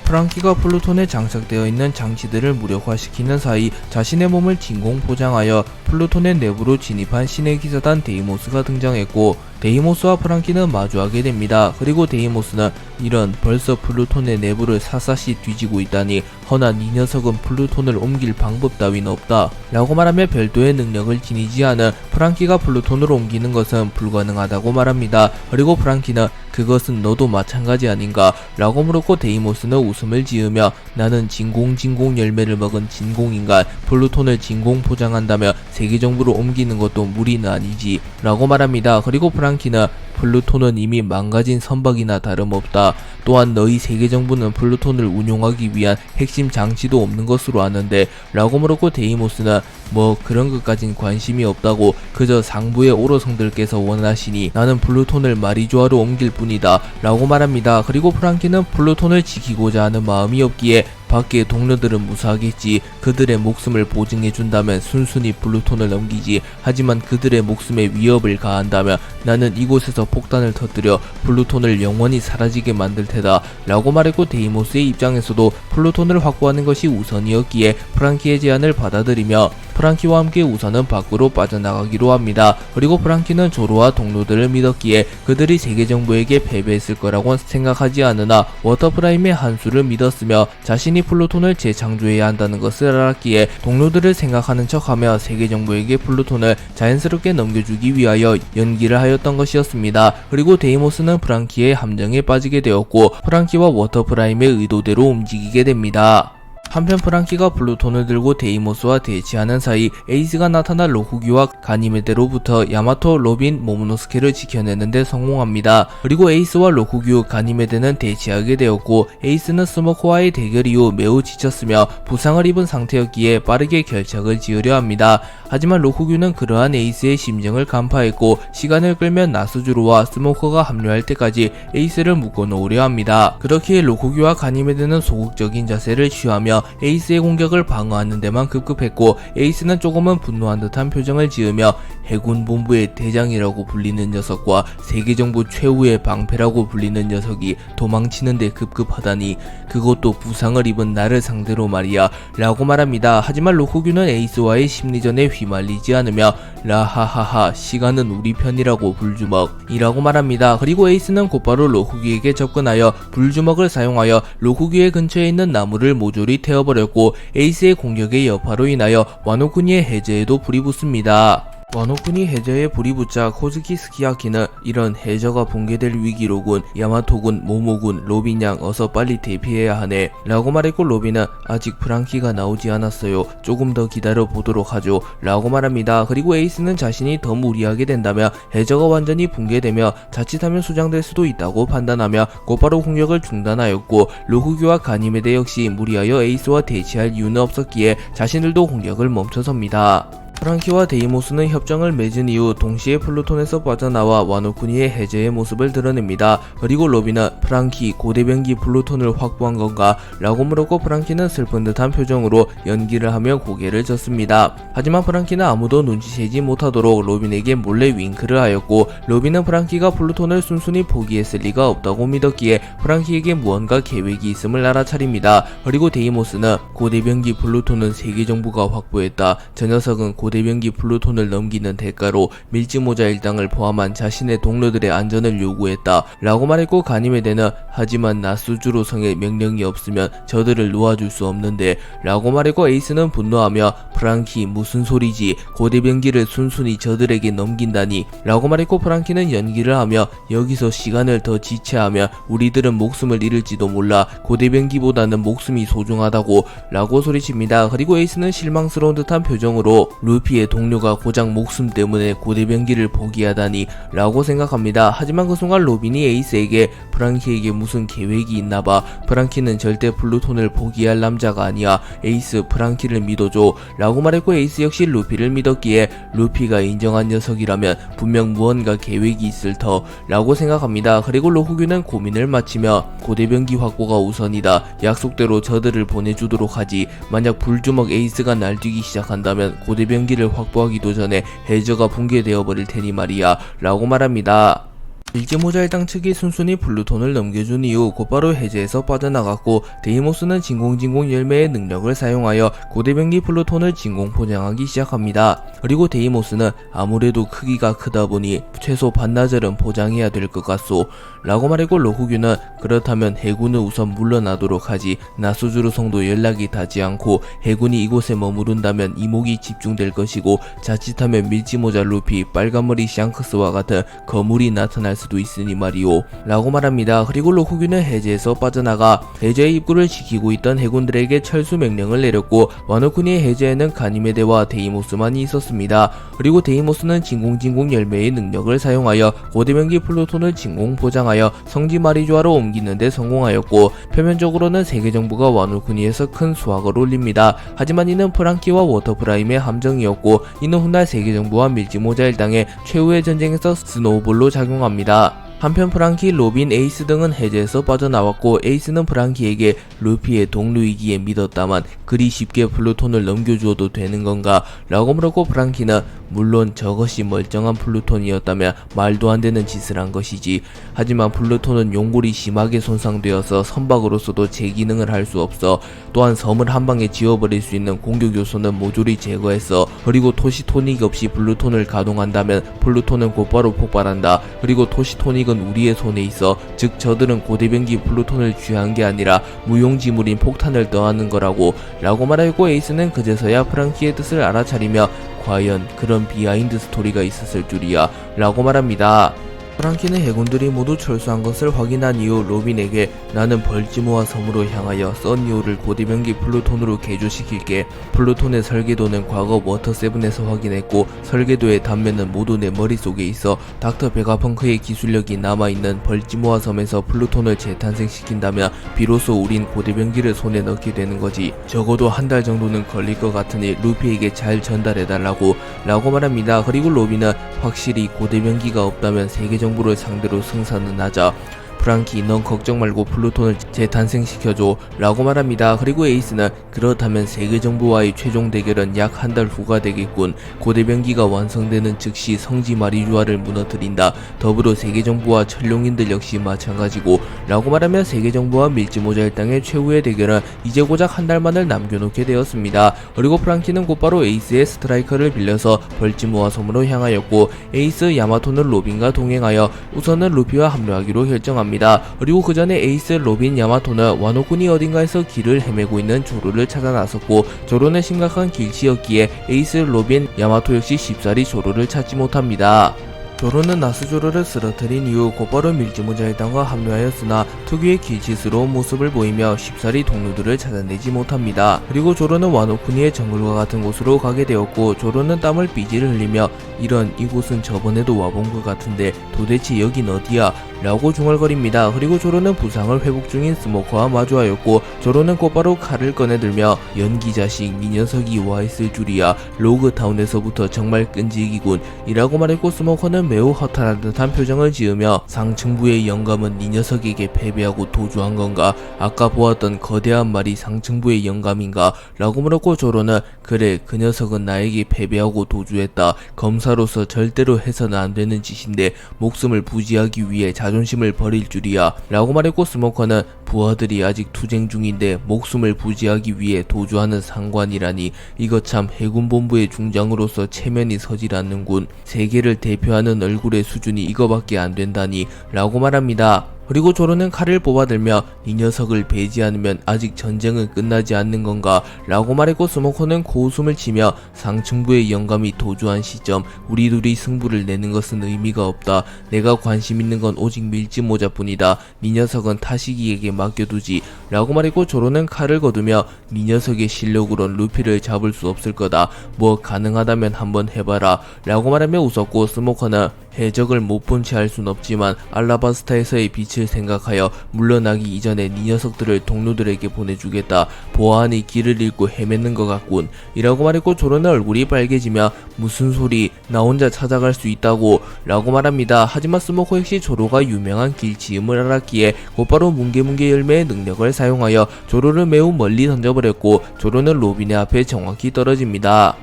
프랑키가 플루톤에 장착되어 있는 장치들을 무력화시키는 사이 자신의 몸을 진공 포장하여 플루톤의 내부로 진입한 신의 기사단 데이모스가 등장했고 데이모스와 프랑키는 마주하게 됩니다. 그리고 데이모스는 이런 벌써 플루톤의 내부를 샅샅이 뒤지고 있다니 허난 이 녀석은 플루톤을 옮길 방법 따윈 없다 라고 말하며 별도의 능력을 지니지 않은 프랑키가 플루톤을 옮기는 것은 불가능하다고 말합니다. 그리고 프랑키는 그것은 너도 마찬가지 아닌가 라고 물었고 데이모스는 웃음을 지으며 나는 진공 열매를 먹은 진공인간 플루톤을 진공 포장한다며 세계정부로 옮기는 것도 무리는 아니지 라고 말합니다. 그리고 프랑키는 플루톤은 이미 망가진 선박이나 다름없다. 또한 너희 세계정부는 플루톤을 운용하기 위한 핵심 장치도 없는 것으로 아는데 라고 물었고 데이모스는 뭐 그런 것까진 관심이 없다고 그저 상부의 오로성들께서 원하시니 나는 플루톤을 마리조아로 옮길 뿐이다 라고 말합니다. 그리고 프랑키는 플루톤을 지키고자 하는 마음이 없기에 밖의 동료들은 무사하겠지. 그들의 목숨을 보증해준다면 순순히 플루톤을 넘기지. 하지만 그들의 목숨에 위협을 가한다면 나는 이곳에서 폭탄을 터뜨려 플루톤을 영원히 사라지게 만들 테다 라고 말했고 데이모스의 입장에서도 플루톤을 확보하는 것이 우선이었기에 프랑키의 제안을 받아들이며 프랑키와 함께 우선은 밖으로 빠져나가기로 합니다. 그리고 프랑키는 조로와 동료들을 믿었기에 그들이 세계정부에게 패배했을 거라고 생각하지 않으나 워터프라임의 한수를 믿었으며 자신이 플루톤을 재창조해야 한다는 것을 알았기에 동료들을 생각하는 척하며 세계정부에게 플루톤을 자연스럽게 넘겨주기 위하여 연기를 하였던 것이었습니다. 그리고 데이모스는 프랑키의 함정에 빠지게 되었고 프랑키와 워터프라임의 의도대로 움직이게 됩니다. 한편 프랑키가 플루톤을 들고 데이모스와 대치하는 사이 에이스가 나타나 로쿠기와 가니메데로부터 야마토, 로빈, 모모노스케를 지켜내는데 성공합니다. 그리고 에이스와 로쿠기, 가니메데는 대치하게 되었고 에이스는 스모커와의 대결 이후 매우 지쳤으며 부상을 입은 상태였기에 빠르게 결착을 지으려 합니다. 하지만 로쿠기는 그러한 에이스의 심정을 간파했고 시간을 끌면 나스주로와 스모커가 합류할 때까지 에이스를 묶어놓으려 합니다. 그렇기에 로쿠기와 가니메데는 소극적인 자세를 취하며 에이스의 공격을 방어하는 데만 급급했고 에이스는 조금은 분노한 듯한 표정을 지으며 해군 본부의 대장이라고 불리는 녀석과 세계정부 최후의 방패라고 불리는 녀석이 도망치는데 급급하다니 그것도 부상을 입은 나를 상대로 말이야 라고 말합니다. 하지만 로쿠규는 에이스와의 심리전에 휘말리지 않으며 라하하하 시간은 우리 편이라고 불주먹 이라고 말합니다. 그리고 에이스는 곧바로 로쿠규에게 접근하여 불주먹을 사용하여 로쿠규의 근처에 있는 나무를 모조리 태워버렸고 에이스의 공격의 여파로 인하여 와노쿠니의 해제에도 불이 붙습니다. 와노쿠니 해저에 불이 붙자 코즈키 스키야키는 이런 해저가 붕괴될 위기로군, 야마토군, 모모군, 로빈양 어서 빨리 대피해야 하네 라고 말했고, 로빈은 아직 프랑키가 나오지 않았어요, 조금 더 기다려 보도록 하죠 라고 말합니다. 그리고 에이스는 자신이 더 무리하게 된다면 해저가 완전히 붕괴되며 자칫하면 수장될 수도 있다고 판단하며 곧바로 공격을 중단하였고, 루후규와 가니메데 역시 무리하여 에이스와 대치할 이유는 없었기에 자신들도 공격을 멈춰섭니다. 프랑키와 데이모스는 협정을 맺은 이후 동시에 플루톤에서 빠져나와 와노쿠니의 해제의 모습을 드러냅니다. 그리고 로빈은 프랑키 고대변기 플루톤을 확보한 건가? 라고 물었고, 프랑키는 슬픈 듯한 표정으로 연기를 하며 고개를 젓습니다. 하지만 프랑키는 아무도 눈치채지 못하도록 로빈에게 몰래 윙크를 하였고, 로빈은 프랑키가 플루톤을 순순히 포기했을 리가 없다고 믿었기에 프랑키에게 무언가 계획이 있음을 알아차립니다. 그리고 데이모스는 고대변기 플루톤은 세계 정부가 확보했다, 저 녀석은 고대변기 플루톤을 넘기는 대가로 밀지모자 일당을 포함한 자신의 동료들의 안전을 요구했다 라고 말했고, 가니메데는 하지만 나스주로 성의 명령이 없으면 저들을 놓아줄 수 없는데 라고 말했고, 에이스는 분노하며 프랑키 무슨 소리지, 고대변기를 순순히 저들에게 넘긴다니 라고 말했고, 프랑키는 연기를 하며 여기서 시간을 더 지체하면 우리들은 목숨을 잃을지도 몰라, 고대변기보다는 목숨이 소중하다고 라고 소리칩니다. 그리고 에이스는 실망스러운 듯한 표정으로 루피의 동료가 고작 목숨 때문에 고대변기를 포기하다니 라고 생각합니다. 하지만 그 순간 로빈이 에이스에게 프랑키에게 무슨 계획이 있나봐, 프랑키는 절대 플루톤을 포기할 남자가 아니야, 에이스 프랑키를 믿어줘 라고 말했고, 에이스 역시 루피를 믿었기에 루피가 인정한 녀석이라면 분명 무언가 계획이 있을 터 라고 생각합니다. 그리고 로후규는 고민을 마치며 고대변기 확보가 우선이다, 약속대로 저들을 보내주도록 하지, 만약 불주먹 에이스가 날뛰기 시작한다면 고대변기를 확보하기도 전에 해저가 붕괴되어 버릴 테니 말이야 라고 말합니다. 밀지모자 일당 측이 순순히 플루톤을 넘겨준 이후 곧바로 해제에서 빠져나갔고, 데이모스는 진공진공 열매의 능력을 사용하여 고대변기 플루톤을 진공 포장하기 시작합니다. 그리고 데이모스는 아무래도 크기가 크다 보니 최소 반나절은 포장해야 될 것 같소 라고 말했고, 로후규는 그렇다면 해군은 우선 물러나도록 하지, 나스주루 성도 연락이 닿지 않고 해군이 이곳에 머무른다면 이목이 집중될 것이고 자칫하면 밀지모자 루피, 빨간머리 샹크스와 같은 거물이 나타날 수도 있으니 말이오 라고 말합니다. 그리고 로후규는 해제에서 빠져나가 해제의 입구를 지키고 있던 해군들에게 철수 명령을 내렸고, 와노쿠니의 해제에는 가니메데와 데이모스만이 있었습니다. 그리고 데이모스는 진공진공 열매의 능력을 사용하여 고대변기 플루톤을 진공 포장하여 성지 마리주아로 옮기는 데 성공하였고, 표면적으로는 세계정부가 와노쿠니에서 큰 수확을 올립니다. 하지만 이는 프랑키와 워터프라임의 함정이었고, 이는 훗날 세계정부와 밀지모자 일당의 최후의 전쟁에서 스노우볼로 작용합니다. 한편 프랑키, 로빈, 에이스 등은 해제에서 빠져나왔고, 에이스는 프랑키에게 루피의 동료이기에 믿었다만 그리 쉽게 플루톤을 넘겨주어도 되는 건가? 라고 물었고, 프랑키는 물론 저것이 멀쩡한 플루톤이었다면 말도 안 되는 짓을 한 것이지, 하지만 플루톤은 용골이 심하게 손상되어서 선박으로서도 제 기능을 할 수 없어, 또한 섬을 한방에 지워버릴 수 있는 공격 요소는 모조리 제거했어, 그리고 토시토닉 없이 플루톤을 가동한다면 플루톤은 곧바로 폭발한다, 그리고 토시토닉은 우리의 손에 있어, 즉 저들은 고대변기 플루톤을 취한 게 아니라 무용지물인 폭탄을 떠안는 거라고 라고 말하였고, 에이스는 그제서야 프랑키의 뜻을 알아차리며 과연 그런 비하인드 스토리가 있었을 줄이야 라고 말합니다. 프랑키는 해군들이 모두 철수한 것을 확인한 이후 로빈에게 나는 벌지모아 섬으로 향하여 써니오를 고대변기 플루톤으로 개조시킬게, 플루톤의 설계도는 과거 워터7에서 확인했고 설계도의 단면은 모두 내 머릿속에 있어, 닥터 베가펑크의 기술력이 남아있는 벌지모아 섬에서 플루톤을 재탄생시킨다면 비로소 우린 고대변기를 손에 넣게 되는 거지, 적어도 한 달 정도는 걸릴 것 같으니 루피에게 잘 전달해달라고 라고 말합니다. 그리고 로빈은 확실히 고대변기가 없다면 세계정부를 상대로 승산은 하자, 프랑키 넌 걱정 말고 플루톤을 재탄생시켜줘 라고 말합니다. 그리고 에이스는 그렇다면 세계정부와의 최종 대결은 약 한 달 후가 되겠군, 고대변기가 완성되는 즉시 성지 마리주아를 무너뜨린다, 더불어 세계정부와 천룡인들 역시 마찬가지고 라고 말하며 세계정부와 밀지모자 일당의 최후의 대결은 이제 고작 한 달만을 남겨놓게 되었습니다. 그리고 프랑키는 곧바로 에이스의 스트라이커를 빌려서 벌지모아 섬으로 향하였고, 에이스, 야마토는 로빈과 동행하여 우선은 루피와 합류하기로 결정합니다. 합니다. 그리고 그 전에 에이스, 로빈, 야마토는 와노군이 어딘가에서 길을 헤매고 있는 조로를 찾아 나섰고 조로는 심각한 길치였기에 에이스, 로빈, 야마토 역시 쉽사리 조로를 찾지 못합니다. 조로는 나스조로를 쓰러뜨린 이후 곧바로 밀지모자 일당과 합류하였으나 특유의 길치스러운 모습을 보이며 쉽사리 동료들을 찾아내지 못합니다. 그리고 조로는 와노쿠니의 정글과 같은 곳으로 가게 되었고 조로는 땀을 삐질 흘리며 이런 이곳은 저번에도 와본 것 같은데 도대체 여긴 어디야? 라고 중얼거립니다. 그리고 조로는 부상을 회복 중인 스모커와 마주하였고 조로는 곧바로 칼을 꺼내들며 연기 자식 니 녀석이 와있을 줄이야. 로그타운에서부터 정말 끈질기군 이라고 말했고 스모커는 매우 허탈한 듯한 표정을 지으며 상층부의 영감은 니 녀석에게 패배하고 도주한 건가? 아까 보았던 거대한 말이 상층부의 영감인가? 라고 물었고 조로는 그래 그 녀석은 나에게 패배하고 도주했다. 검사로서 절대로 해서는 안 되는 짓인데 목숨을 부지하기 위해 자존심을 버릴 줄이야 라고 말했고 스모커는 부하들이 아직 투쟁 중인데 목숨을 부지하기 위해 도주하는 상관이라니 이거 참 해군본부의 중장으로서 체면이 서질 않는군. 세계를 대표하는 얼굴의 수준이 이거밖에 안 된다니 라고 말합니다. 그리고 조로는 칼을 뽑아들며 이 녀석을 베지 않으면 아직 전쟁은 끝나지 않는 건가? 라고 말했고 스모커는 고웃음을 치며 상층부의 영감이 도주한 시점 우리 둘이 승부를 내는 것은 의미가 없다. 내가 관심 있는 건 오직 밀짚모자뿐이다. 이 녀석은 타시기에게 맡겨두지 라고 말했고 조로는 칼을 거두며 이 녀석의 실력으론 루피를 잡을 수 없을 거다. 뭐 가능하다면 한번 해봐라 라고 말하며 웃었고 스모커는 해적을 못 본 채 할 순 없지만 알라바스타에서의 빛을 생각하여 물러나기 이전에 네 녀석들을 동료들에게 보내주겠다. 보아하니 길을 잃고 헤매는 것 같군 이라고 말했고 조로는 얼굴이 빨개지며 무슨 소리 나 혼자 찾아갈 수 있다고 라고 말합니다. 하지만 스모커 역시 조로가 유명한 길치음을 알았기에 곧바로 뭉게뭉게 열매의 능력을 사용하여 조로를 매우 멀리 던져버렸고 조로는 로빈의 앞에 정확히 떨어집니다.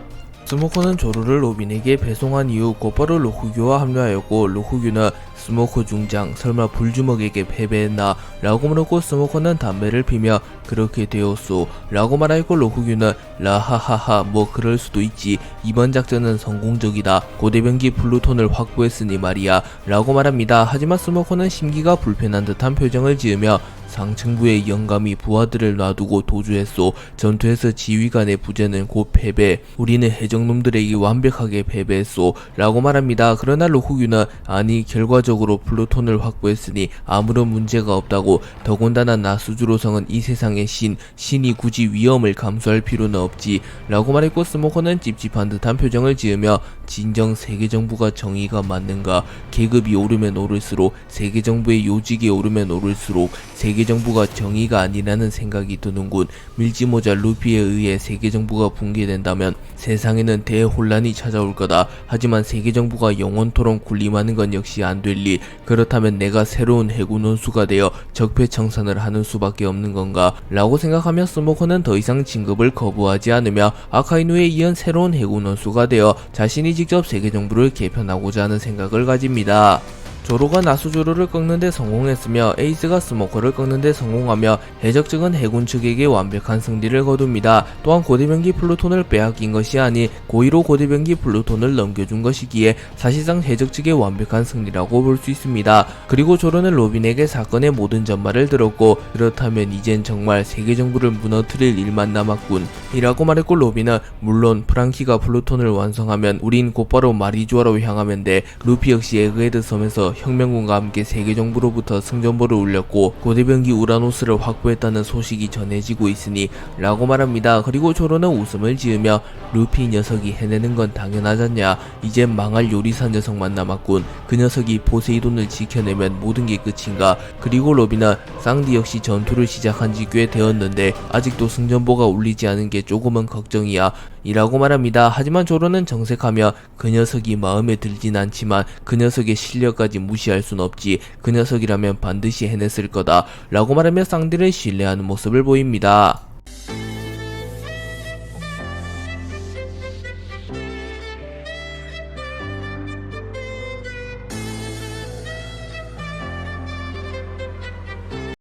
스모커는 조로를 로빈에게 배송한 이후 곧바로 로쿠교와 합류하였고 로쿠교는 스모커 중장 설마 불주먹에게 패배했나? 라고 물었고 스모커는 담배를 피며 그렇게 되었소 라고 말하였고 로쿠교는 라하하하 뭐 그럴 수도 있지 이번 작전은 성공적이다. 고대병기 플루톤을 확보했으니 말이야 라고 말합니다. 하지만 스모커는 심기가 불편한 듯한 표정을 지으며 상층부의 영감이 부하들을 놔두고 도주했소. 전투에서 지휘관의 부재는 곧 패배. 우리는 해적놈들에게 완벽하게 패배했소. 라고 말합니다. 그러나 로쿠규는 아니 결과적으로 플루톤을 확보했으니 아무런 문제가 없다고. 더군다나 나스주로성은 이 세상의 신이 굳이 위험을 감수할 필요는 없지. 라고 말했고 스모커는 찝찝한 듯한 표정을 지으며 진정 세계정부가 정의가 맞는가? 계급이 오르면 오를수록 세계정부의 요직이 오르면 오를수록 세계정부가 정의가 아니라는 생각이 드는군. 밀지모자 루피에 의해 세계정부가 붕괴된다면 세상에는 대혼란이 찾아올 거다. 하지만 세계정부가 영원토록 군림하는 건 역시 안 될 일. 그렇다면 내가 새로운 해군 원수가 되어 적폐청산을 하는 수밖에 없는 건가? 라고 생각하며 스모커는 더 이상 진급을 거부하지 않으며 아카이누에 이은 새로운 해군 원수가 되어 자신이 직접 세계정부를 개편하고자 하는 생각을 가집니다. 조로가 나수조로를 꺾는데 성공했으며 에이스가 스모커를 꺾는데 성공하며 해적 측은 해군 측에게 완벽한 승리를 거둡니다. 또한 고대병기 플루톤을 빼앗긴 것이 아닌 고의로 고대병기 플루톤을 넘겨준 것이기에 사실상 해적 측의 완벽한 승리라고 볼 수 있습니다. 그리고 조로는 로빈에게 사건의 모든 전말을 들었고 그렇다면 이젠 정말 세계정부를 무너뜨릴 일만 남았군 이라고 말했고 로빈은 물론 프랑키가 플루톤을 완성하면 우린 곧바로 마리주아로 향하면 돼. 루피 역시 에그헤드 섬에서 혁명군과 함께 세계정부로부터 승전보를 울렸고 고대병기 우라노스를 확보했다는 소식이 전해지고 있으니 라고 말합니다. 그리고 조로는 웃음을 지으며 루피 녀석이 해내는 건 당연하잖냐. 이젠 망할 요리사 녀석만 남았군. 그 녀석이 포세이돈을 지켜내면 모든 게 끝인가. 그리고 로빈은 쌍디 역시 전투를 시작한 지 꽤 되었는데 아직도 승전보가 울리지 않은 게 조금은 걱정이야 이라고 말합니다. 하지만 조로는 정색하며 그 녀석이 마음에 들진 않지만 그 녀석의 실력까지 무시할 순 없지. 그 녀석이라면 반드시 해냈을 거다 라고 말하며 쌍디를 신뢰하는 모습을 보입니다.